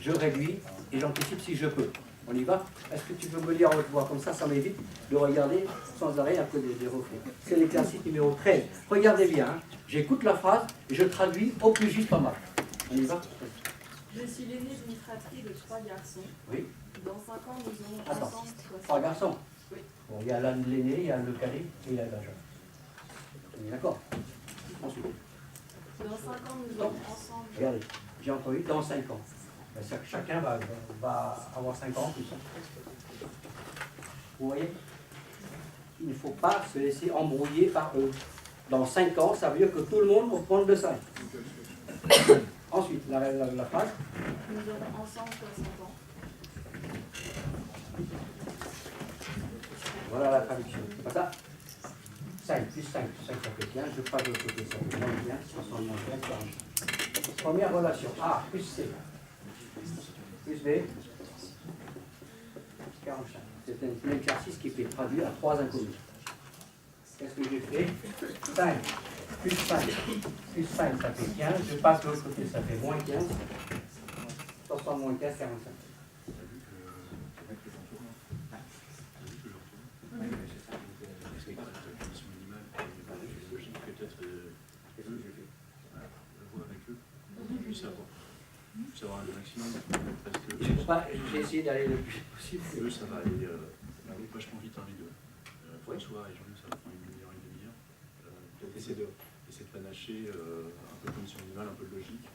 S1: je réduis et j'anticipe si je peux. On y va? Est-ce que tu peux me lire en haute voix? Comme ça m'évite de regarder sans arrêt un peu des reflets. C'est l'exercice numéro 13. Regardez bien, hein. J'écoute la phrase et je traduis au plus juste pas mal. On y va?
S4: Je suis l'aîné d'une fratrie de 3 garçons.
S1: Oui.
S4: Dans 5 ans, nous aurons
S1: Attends,
S4: ensemble
S1: 3 garçons.
S4: Oui.
S1: Bon, il y a l'aîné, il y a le cadet et il y a le benjamin. On est d'accord? Ensuite.
S4: Dans 5 ans, nous aurons ensemble.
S1: Regardez, j'ai entendu dans 5 ans. Ben, chacun va avoir 5 ans plus. Vous voyez? Il ne faut pas se laisser embrouiller par eux. Dans 5 ans, ça veut dire que tout le monde va prendre le 5. Ensuite, la phrase.
S4: Nous avons ensemble 60 ans.
S1: Voilà la traduction. C'est pas ça? 5 plus 5 plus 5, ça fait 15. Je passe de l'autre côté, ça fait moins 15, 60 moins 15, 40. Première relation. A plus C. Plus B. 45. C'est un exercice qui fait traduire à 3 inconnus. Qu'est-ce que j'ai fait? 5 plus 5 plus 5, ça fait 15. Je passe de l'autre côté, ça fait moins 15. 60 moins 15, 45.
S7: Savoir le maximum parce que
S1: J'ai essayé d'aller le plus possible.
S7: eux ça va aller vachement vite en vidéo. François et Jean-Luc ça va prendre une demi-heure, une demi-heure. Essayer de panacher un peu comme sur une animal, un peu de logique.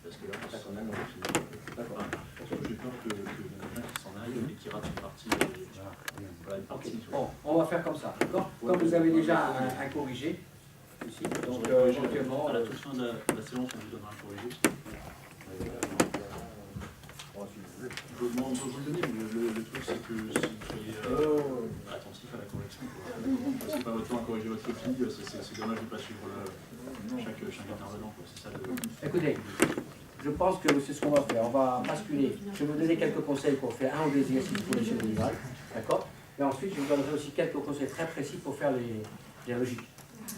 S7: Parce que là, quand même, on va finir. D'accord. J'ai peur qu'il y en ait un qui s'en aille et qui rate une partie. Voilà, une partie.
S1: Bon, on va faire comme ça, d'accord? Comme vous avez déjà un corrigé, ici, donc éventuellement...
S7: À la toute fin de la séance, on vous donnera un corrigé. On peut vous le donner, mais le truc c'est que si vous soyez attentif à la correction, passez pas votre temps à corriger votre copie, c'est dommage de ne pas suivre chaque intervenant. C'est ça le...
S1: Écoutez, je pense que c'est ce qu'on va faire. On va basculer. Je vais vous donner quelques conseils pour faire un ou deux exercices pour les chaînes minimales, d'accord? Et ensuite, je vous donnerai aussi quelques conseils très précis pour faire les logiques.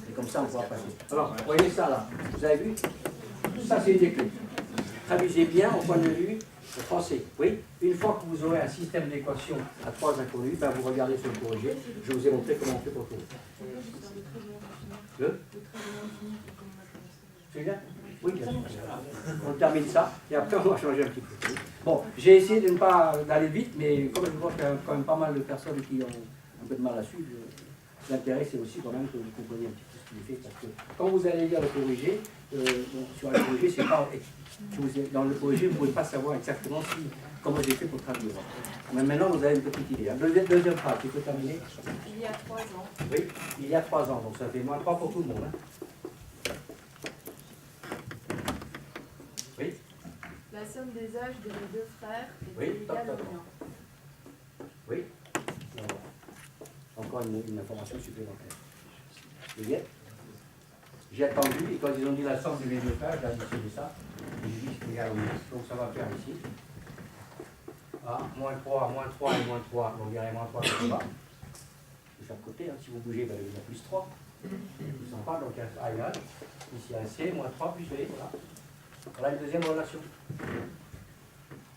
S1: Et comme ça, on pourra passer. Alors, vous voyez ça là? Vous avez vu? Ça, c'est une école. Traduisez bien au point de vue français. Oui, une fois que vous aurez un système d'équations à 3 inconnus, ben vous regardez sur le corrigé. Je vous ai montré comment on fait pour trouver. Celui-là? Oui, bien sûr. On termine ça et après on va changer un petit peu. Bon, j'ai essayé de ne pas d'aller vite, mais comme je vois qu'il y a quand même pas mal de personnes qui ont un peu de mal à suivre, l'intérêt c'est aussi quand même que vous compreniez un petit peu ce qu'il est fait. Parce que quand vous allez lire le corrigé, sur le corrigé, c'est pas. Dans le corrigé, vous ne pouvez pas savoir exactement comment j'ai fait pour traduire. Mais maintenant, vous avez une petite idée. Deuxième phrase, tu peux terminer?
S4: Il y a 3 ans.
S1: Oui, il y a 3 ans, donc ça fait moins 3 pour tout le monde. Hein. Oui.
S4: La somme des âges de mes 2 frères est
S1: Oui,
S4: égale
S1: top.
S4: au mien.
S1: Oui. Encore une information supplémentaire. Vous voyez? J'ai attendu, et quand ils ont dit la somme de mes 2 frères, j'ai additionné ça. J'ai dit c'est égal au mien. Donc ça va faire ici. Ah, moins 3 et moins 3, on dirait moins 3 plus bas. De chaque côté, hein. Si vous bougez, ben, il y a plus 3. Ils sont pas, donc un A égale. Ici un C, moins 3 plus B, voilà. Voilà une deuxième relation.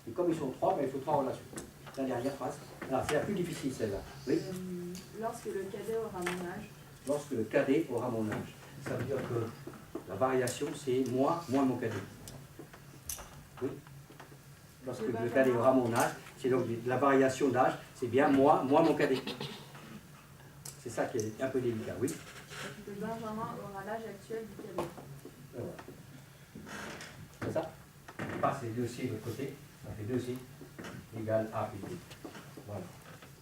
S1: Et comme ils sont 3, ben, il faut 3 relations. La dernière phrase. Alors, c'est la plus difficile celle-là. Oui.
S4: Lorsque le cadet aura mon âge.
S1: Lorsque le cadet aura mon âge. Ça veut dire que la variation, c'est moi moins mon cadet. Oui. Lorsque le cadet aura mon âge, c'est donc la variation d'âge, c'est bien moi moins mon cadet. C'est ça qui est un peu délicat, oui.
S4: Que Benjamin aura l'âge actuel du cadet.
S1: Voilà. C'est ça? On passe les 2C de l'autre côté, ça fait 2C égale A plus B. Voilà.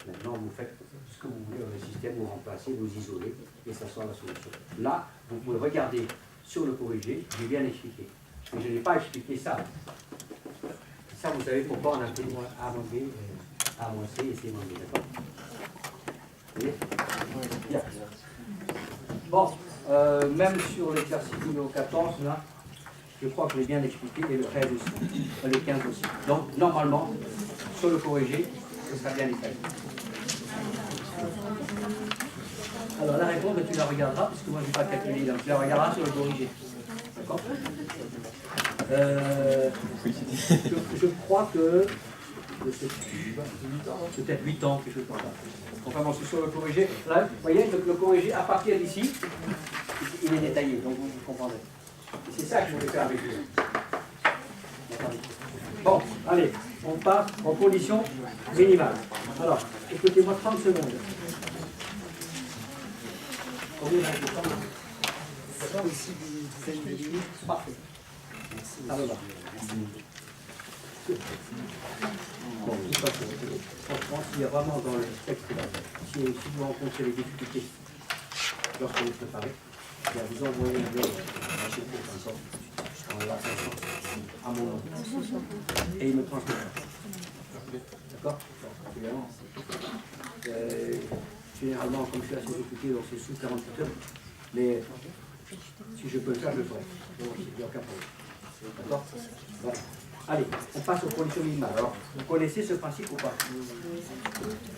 S1: Maintenant, vous faites ce que vous voulez dans le système, vous remplacez, vous isolez, et ça sort la solution. Là, vous pouvez regarder sur le corrigé, j'ai bien expliqué. Mais je n'ai pas expliqué ça. Ça, vous savez pourquoi on a fait A moins B, A moins C et C moins B, d'accord? Vous voyez? Bien. Bon, même sur l'exercice numéro 14, là, je crois que je l'ai bien expliqué, et le 13 aussi, le 15 aussi. Donc, normalement, sur le corrigé, ce sera bien détaillé. Alors, la réponse, tu la regarderas, parce que moi, je n'ai pas calculé, donc tu la regarderas sur le corrigé. D'accord? Je crois que peut-être 8 ans, quelque chose comme ça. Enfin bon, c'est sur le corrigé. Là, vous voyez, le corrigé, à partir d'ici, il est détaillé, donc vous comprendrez. Et c'est ça que je voulais faire avec vous. Bon, allez, on part en condition minimale. Alors, écoutez-moi 30 secondes. Combien il reste de temps? D'accord, ici, 5 minutes. Parfait. Ça me va. Bon, de toute façon, franchement, s'il y a vraiment dans le texte là, si vous rencontrez les difficultés lorsque vous préparez, bien vous envoyez un mail à chez vous, en l'attachant à mon nom. Et il me transmettra. D'accord? Évidemment. Généralement, comme je suis assez occupé, donc c'est sous 48 heures. Mais si je peux le faire, je le ferai. Donc, il n'y a aucun problème. D'accord? Voilà. Allez, on passe aux conditions minimales. Alors, vous connaissez ce principe ou pas?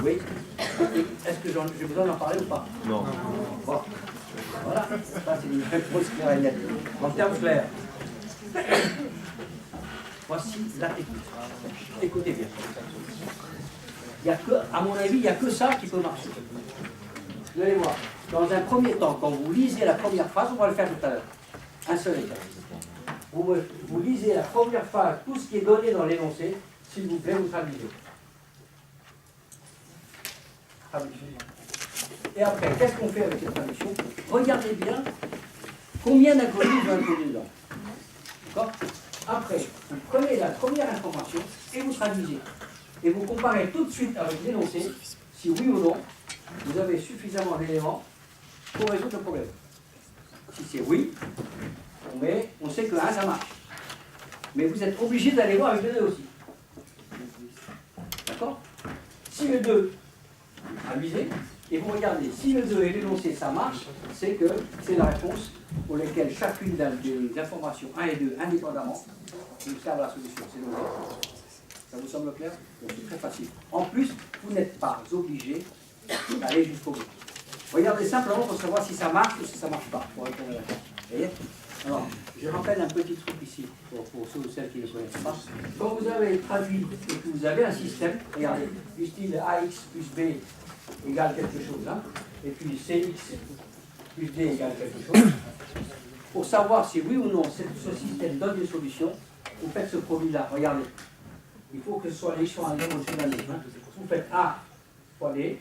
S1: Oui? Est-ce que j'ai besoin d'en parler ou pas?
S3: Non.
S1: Bon. Voilà, ça c'est une réponse claire et nette. En termes clairs, voici la technique. Écoutez bien. Il y a que, à mon avis, il n'y a que ça qui peut marcher. Vous allez voir, dans un premier temps, quand vous lisez la première phrase, on va le faire tout à l'heure. Un seul état. Vous lisez la première phrase, tout ce qui est donné dans l'énoncé, s'il vous plaît, vous traduisez. Et après, qu'est-ce qu'on fait avec cette traduction? Regardez bien combien d'inconnus vous inconnus dedans. D'accord? Après, vous prenez la première information et vous traduisez. Et vous comparez tout de suite avec l'énoncé, si oui ou non, vous avez suffisamment d'éléments pour résoudre le problème. Si c'est oui, on sait que 1, ça marche. Mais vous êtes obligé d'aller voir avec le 2 aussi. D'accord? Si le 2, amusez, et vous regardez, si le 2 et l'énoncé ça marche, c'est que c'est la réponse pour laquelle chacune des informations 1 et 2 indépendamment nous servent à la solution. C'est logique. Ça vous semble clair? Donc c'est très facile. En plus, vous n'êtes pas obligé d'aller jusqu'au bout. Regardez simplement pour savoir si ça marche ou si ça ne marche pas. Pour répondre à la question. Vous voyez? Alors, je rappelle un petit truc ici, pour ceux ou celles qui ne connaissent pas. Quand vous avez traduit et que vous avez un système, regardez, du style AX plus B égale quelque chose, hein, et puis CX plus D égale quelque chose, pour savoir si oui ou non ce système donne des solutions, vous faites ce produit-là. Regardez, il faut que ce soit les champs à l'un au-dessus d'un autre. Hein. Vous faites A fois D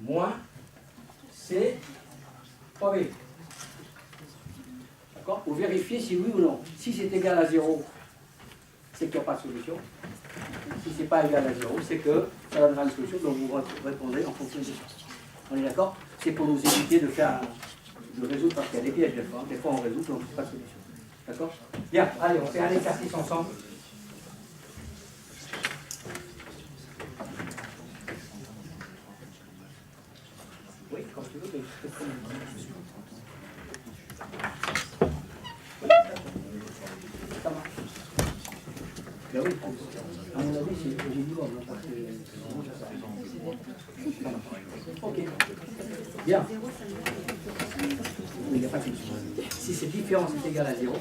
S1: moins C fois B. D'accord? Pour vérifier si oui ou non. Si c'est égal à 0, c'est qu'il n'y a pas de solution. Si ce n'est pas égal à 0, c'est que ça donnera une solution, donc vous répondrez en fonction de ça. On est d'accord? C'est pour nous éviter de résoudre, parce qu'il y a des pièges des fois. Des fois on résout, donc on ne trouve pas de solution. D'accord? Bien, allez, on fait un exercice ensemble. Oui, quand tu veux, mais je te prends. Ça marche. Ben oui, à mon avis, j'ai dit bon, parce que sinon ça marche. Ok. Bien. Il n'y a pas de solution. Si c'est différent, c'est égal à 0,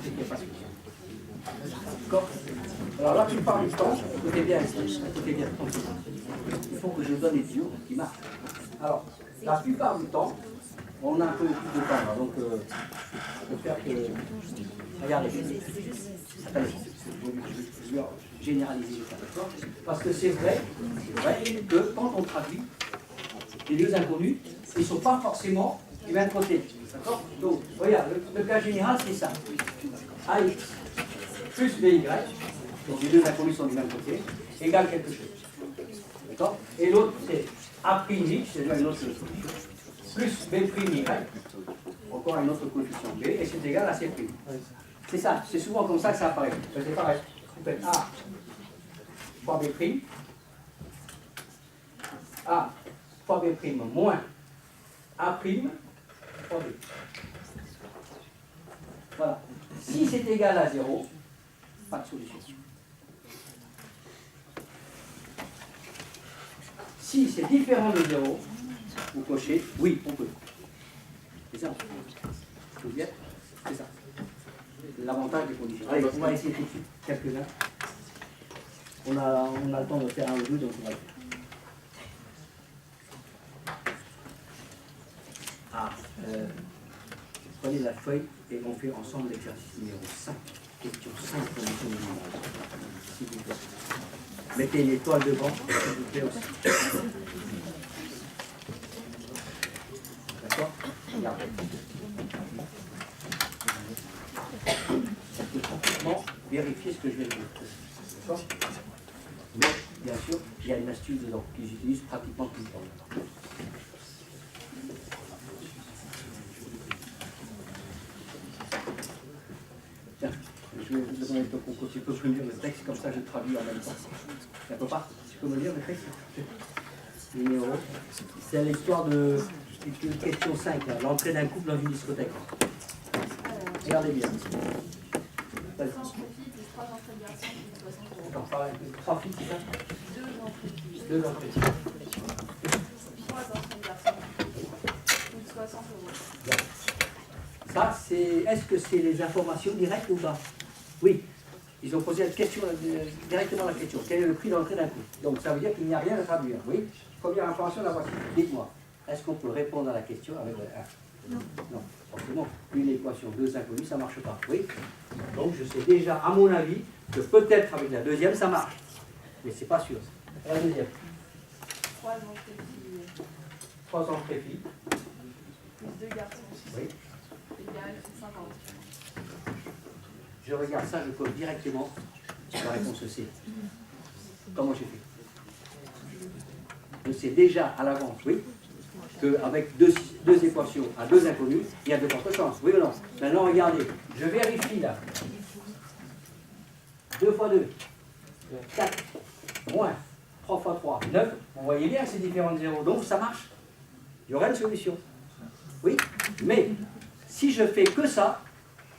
S1: c'est qu'il n'y a pas de solution. D'accord? Alors la plupart du temps, écoutez bien ici, écoutez bien, il faut que je donne des tuyaux qui marchent. Alors, la plupart du temps, on a un peu plus de temps, donc je peux faire que... Regardez, attendez, je vais généraliser ça, d'accord? Parce que c'est vrai que quand on traduit, les lieux inconnus, ils ne sont pas forcément du même côté, d'accord? Donc, regarde, le cas général, c'est ça. AX plus BY, donc les deux inconnus sont du même côté, égale quelque chose. D'accord? Et l'autre, c'est A'X, c'est une autre solution, plus B'Y, encore un autre coefficient B, et c'est égal à C'. C'est ça, c'est souvent comme ça que ça apparaît. C'est pareil. Vous faites A fois B', A fois B' moins A' fois B. Voilà. Si c'est égal à 0, pas de solution. Si c'est différent de 0, vous cochez oui, on peut. C'est ça. C'est ça. L'avantage des conditions. Allez, on va essayer tout de suite. Quelques-uns. On a le temps de faire un ou deux, donc on va le faire. Prenez la feuille et on fait ensemble l'exercice numéro 5. Question 5, conditions minimales. S'il vous plaît. Mettez une étoile devant, s'il vous plaît aussi. D'accord? Regardez. C'est complètement vérifier ce que je vais dire. D'accord? Mais, bien sûr, il y a une astuce dedans qu'ils utilisent pratiquement tout le temps. Tiens, je vais vous demander si tu peux me lire le texte, comme ça je traduis en même temps. Ça peut pas? Tu peux me lire le texte? Numéro. C'est l'histoire de question 5, l'entrée d'un couple dans une discothèque. Regardez bien. Vas-y.
S4: 100 filles plus 3 entrées de garçons plus 60 euros.
S1: J'en parle avec 3 filles, c'est ça?
S4: 2 entrées de filles.
S1: 2 entrées.
S4: 3 entrées de garçons plus 60 euros.
S1: Ça, c'est. Est-ce que c'est les informations directes ou pas? Oui. Ils ont posé la question, directement la question. Quel est le prix d'entrée d'un couple? Donc ça veut dire qu'il n'y a rien à traduire. Oui. Première information, la voici. Dites-moi. Est-ce qu'on peut répondre à la question avec le 1? Non. Forcément, une équation, 2 inconnus, ça ne marche pas. Oui. Donc je sais déjà, à mon avis, que peut-être avec la deuxième, ça marche. Mais c'est pas sûr. La deuxième.
S4: 3 entrées de filles
S1: 3 entrées filles.
S4: plus 2 garçons
S1: Oui.
S4: égale 50.
S1: Je regarde ça, je colle directement la réponse C. Comment j'ai fait? Je sais déjà à l'avance, oui, qu'avec deux équations à 2 inconnus, il y a de fortes chances. Oui ou non? Maintenant, regardez, je vérifie là. 2 fois 2, 4, moins 3 fois 3, 9. Vous voyez bien que c'est différent de 0, donc ça marche. Il y aura une solution. Oui, mais si je fais que ça,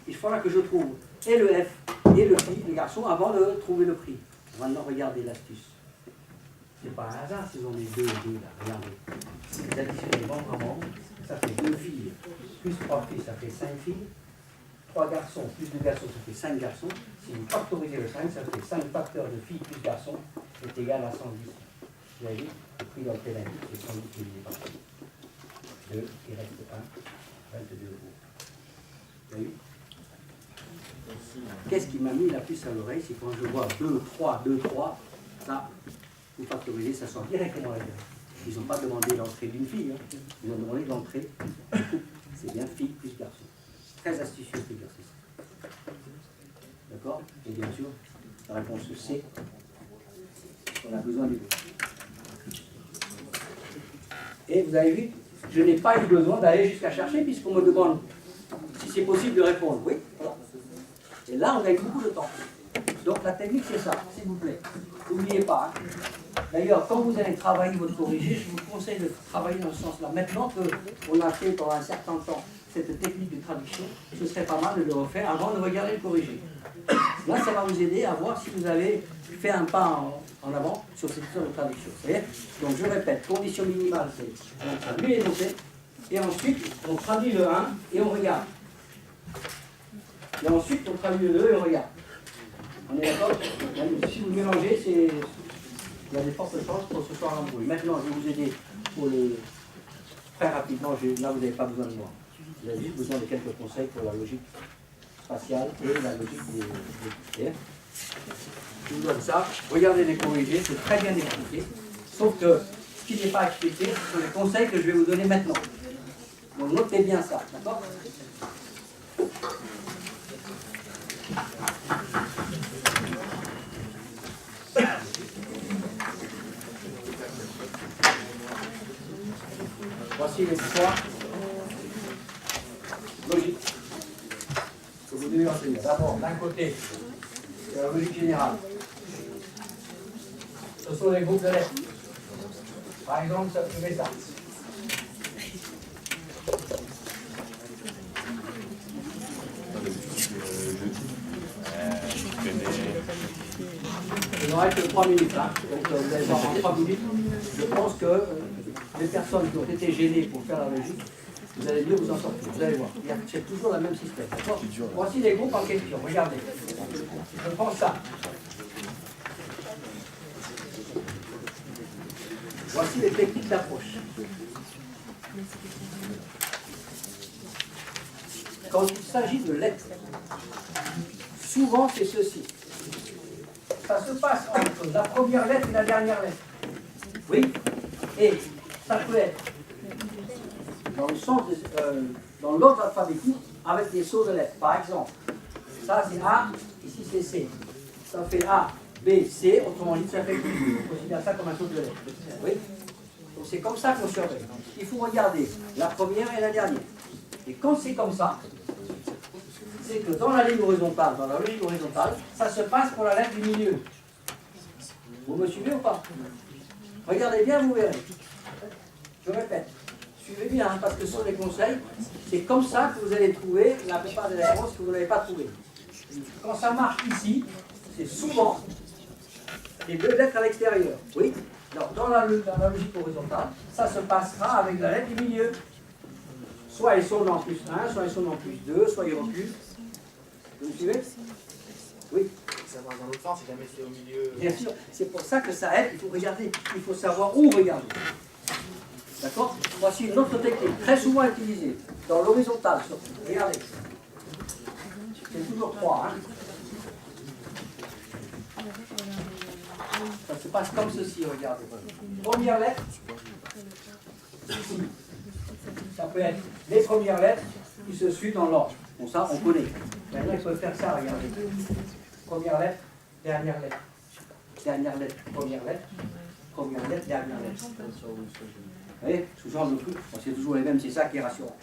S1: il faudra que je trouve et le F et le Phi, le garçon, avant de trouver le prix. Maintenant, regardez l'astuce. C'est pas un hasard s'ils ont mis 2 et 2 là. Regardez. Vous additionnez vraiment, ça fait 2 filles, plus 3 filles, ça fait 5 filles. 3 garçons, plus 2 garçons, ça fait 5 garçons. Si vous factorisez le 5, ça fait 5 facteurs de filles plus garçons, est égal à 110. Vous avez vu, le prix d'entrée d'un couple, c'est 110 divisé par 2, il reste 1, 22 euros. Vous avez vu? Qu'est-ce qui m'a mis la puce à l'oreille? C'est quand je vois 2, 3, 2, 3, ça, vous factorisez, ça sort directement à la gueule. Ils n'ont pas demandé l'entrée d'une fille, hein. Ils ont demandé l'entrée du couple. C'est bien fille plus garçon. Très astucieux cet exercice. D'accord? Et bien sûr, la réponse C, on a besoin des deux. Et vous avez vu, je n'ai pas eu besoin d'aller jusqu'à chercher puisqu'on me demande si c'est possible de répondre. Oui, voilà. Et là, on a eu beaucoup de temps. Donc la technique, c'est ça, s'il vous plaît. N'oubliez pas. Hein. D'ailleurs, quand vous allez travailler votre corrigé, je vous conseille de travailler dans ce sens-là. Maintenant qu'on a fait pendant un certain temps cette technique de traduction, ce serait pas mal de le refaire avant de regarder le corrigé. Là, ça va vous aider à voir si vous avez fait un pas en avant sur cette histoire de traduction. Vous voyez? Donc je répète, condition minimale, c'est on traduit les notés, et ensuite on traduit le 1 et on regarde. Et ensuite on traduit le 2 et on regarde. On est d'accord? Si vous mélangez, il y a des fortes chances pour ce soir l'embrouille. Maintenant, je vais vous aider pour le très rapidement. Là, vous n'avez pas besoin de moi. Vous avez juste besoin de quelques conseils pour la logique spatiale et la logique des. Je vous donne ça. Regardez les corrigés, c'est très bien expliqué. Sauf que ce qui n'est pas expliqué, ce sont les conseils que je vais vous donner maintenant. Donc notez bien ça, d'accord? Voici les trois logiques que vous devez enseigner. D'abord, d'un côté, c'est la logique générale. Ce sont les groupes de lettres. Par exemple, ça fait ça. Il n'en reste que 3 minutes. Hein. Donc vous allez voir en 3 minutes. Je pense que les personnes qui ont été gênées pour faire la logique, vous allez mieux vous en sortir. Vous allez voir. C'est toujours le même système. Voici les groupes en question. Regardez. Je prends ça. Voici les techniques d'approche. Quand il s'agit de lettres, souvent c'est ceci. Ça se passe entre la première lettre et la dernière lettre. Oui. Et ça peut être dans le sens dans l'ordre alphabétique avec des sauts de lettres. Par exemple, Ça c'est A, ici c'est C. Ça fait A, B, C, autrement dit ça fait Q. On considère ça comme un taux de lettres. Oui. Donc c'est comme ça qu'on surveille. Il faut regarder la première et la dernière. Et quand c'est comme ça, c'est que dans la ligne horizontale, dans la logique horizontale, ça se passe pour la lettre du milieu. Vous me suivez ou pas? Regardez bien, vous verrez. Je répète, suivez bien, hein, parce que ce sont des conseils. C'est comme ça que vous allez trouver la plupart des réponses que vous n'avez pas trouvées. Quand ça marche ici, c'est souvent les deux lettres à l'extérieur. Oui. Alors, dans la logique horizontale, ça se passera avec la lettre du milieu. Soit ils sont en plus 1, soit ils sont en plus 2, soit ils reculent. Vous me suivez? Oui.
S6: Ça va dans l'autre sens si jamais c'est au milieu.
S1: Bien sûr, c'est pour ça que ça aide, il faut regarder, il faut savoir où regarder. D'accord? Voici une autre technique très souvent utilisée, dans l'horizontale surtout. Regardez. C'est toujours 3. Hein? Ça se passe comme ceci, regardez. Première lettre, ici. Ça peut être les premières lettres qui se suivent dans l'ordre. Bon, ça, on connaît. Maintenant, il faut faire ça, regardez. Première lettre, dernière lettre. Dernière lettre, première lettre. Première lettre, dernière lettre. Vous voyez, ce genre de trucs, c'est toujours les mêmes, c'est ça qui est rassurant.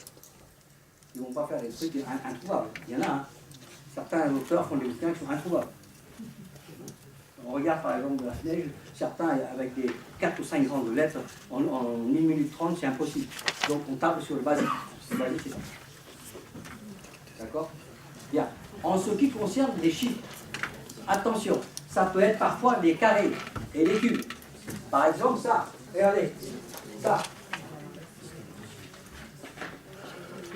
S1: Ils ne vont pas faire des trucs introuvables. Il y en a, hein. Certains auteurs font des bouquins qui sont introuvables. On regarde par exemple de la neige, certains avec des 4 ou 5 grandes lettres, en 1 minute 30, c'est impossible. Donc on table sur le basique. Le basique, c'est ça. D'accord? Bien. En ce qui concerne les chiffres, attention, ça peut être parfois des carrés et des cubes. Par exemple, ça, regardez, ça.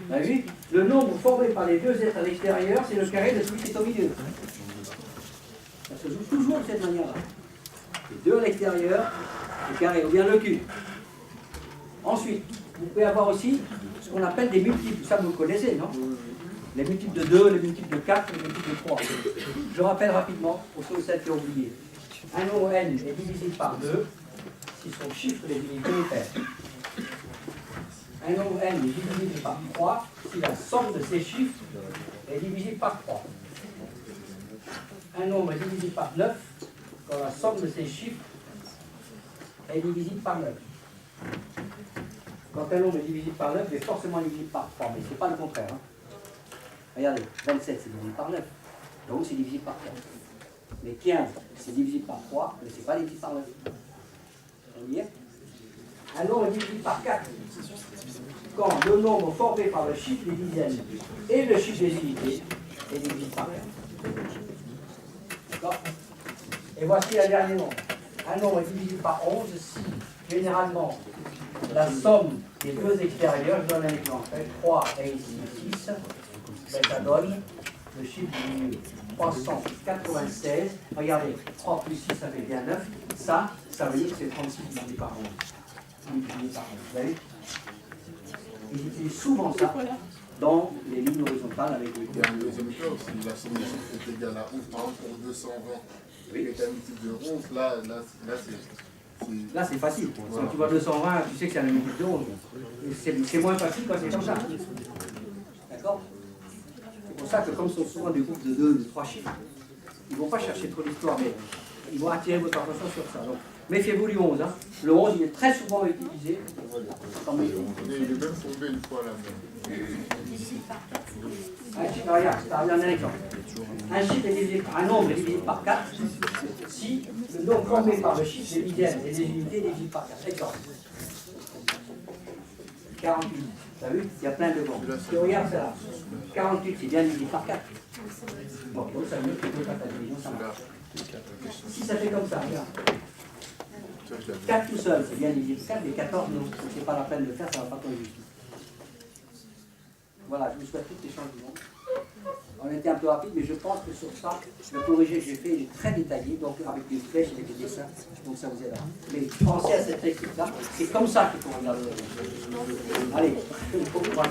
S1: Vous avez vu? Le nombre formé par les deux êtres à l'extérieur, c'est le carré de celui qui est au milieu. Ça se joue toujours de cette manière-là. Les deux à l'extérieur, le carré, ou bien le cube. Ensuite, vous pouvez avoir aussi ce qu'on appelle des multiples. Ça, vous le connaissez, non? Les multiples de 2, les multiples de 4, les multiples de 3. Je rappelle rapidement, pour ceux et celles qui ont oublié. Un nombre n est divisible par 2 si son chiffre est divisé pair. Un nombre n est divisible par 3 si la somme de ses chiffres est divisible par 3. Un nombre est divisible par 9 quand la somme de ses chiffres est divisible par 9. Quand un nombre est divisible par 9, il est forcément divisible par 3, mais ce n'est pas le contraire. Hein. Regardez, 27 c'est divisible par 9, donc c'est divisible par 3. Mais 15 c'est divisible par 3, mais ce n'est pas divisible par 9. On y est? Un nombre est divisible par 4 quand le nombre formé par le chiffre des dizaines et le chiffre des unités est divisible par 4. D'accord? Et voici la dernière nombre. Un nombre est divisible par 11 si, généralement, la somme des deux extérieurs, je donne un exemple, 3 et ici 6, ben, ça donne le chiffre du milieu. 396, regardez, 3 plus 6, ça fait bien 9, ça veut dire que c'est 36 divisé par 11. Multiplié par 11, vous voyez? Ils utilisent souvent ça dans les lignes horizontales avec les
S2: Il y a un deuxième cas aussi, la somme des chiffres est égale à 11, par exemple pour 220, oui. Avec un multiple de 11, là c'est
S1: facile.
S2: Voilà.
S1: Quand tu vois 220, tu sais que c'est un multiple de 11. C'est moins facile quand c'est comme ça. D'accord? C'est pour ça que comme ce sont souvent des groupes de 2, de 3 chiffres, ils ne vont pas chercher trop d'histoire, mais ils vont attirer votre attention sur ça. Donc, méfiez-vous du 11. Hein. Le 11, il est très souvent utilisé.
S2: il est même tombé une fois là même.
S1: Regarde, un exemple. Un chiffre est divisé par un nombre est divisé par 4 si le nombre formé par le chiffre des dizaines et des unités est divisé par 4. Exemple. 48. Tu as vu? Il y a plein de bancs. Tu regardes ça là. 48, c'est bien divisé par 4. Bon, donc ça veut dire que tu peux faire ta division, ça marche. Si ça fait comme ça, regarde. 4 tout seul, c'est bien divisé par 4, mais 14, non. C'est pas la peine de le faire, ça ne va pas tomber juste. Voilà, je vous souhaite toutes les chances du monde. On était un peu rapide, mais je pense que sur ça, le corrigé que j'ai fait est très détaillé, donc avec des flèches, avec des dessins, donc ça vous aidera. Mais pensez à cette technique-là, c'est comme ça qu'il faut regarder. Allez, bon courage.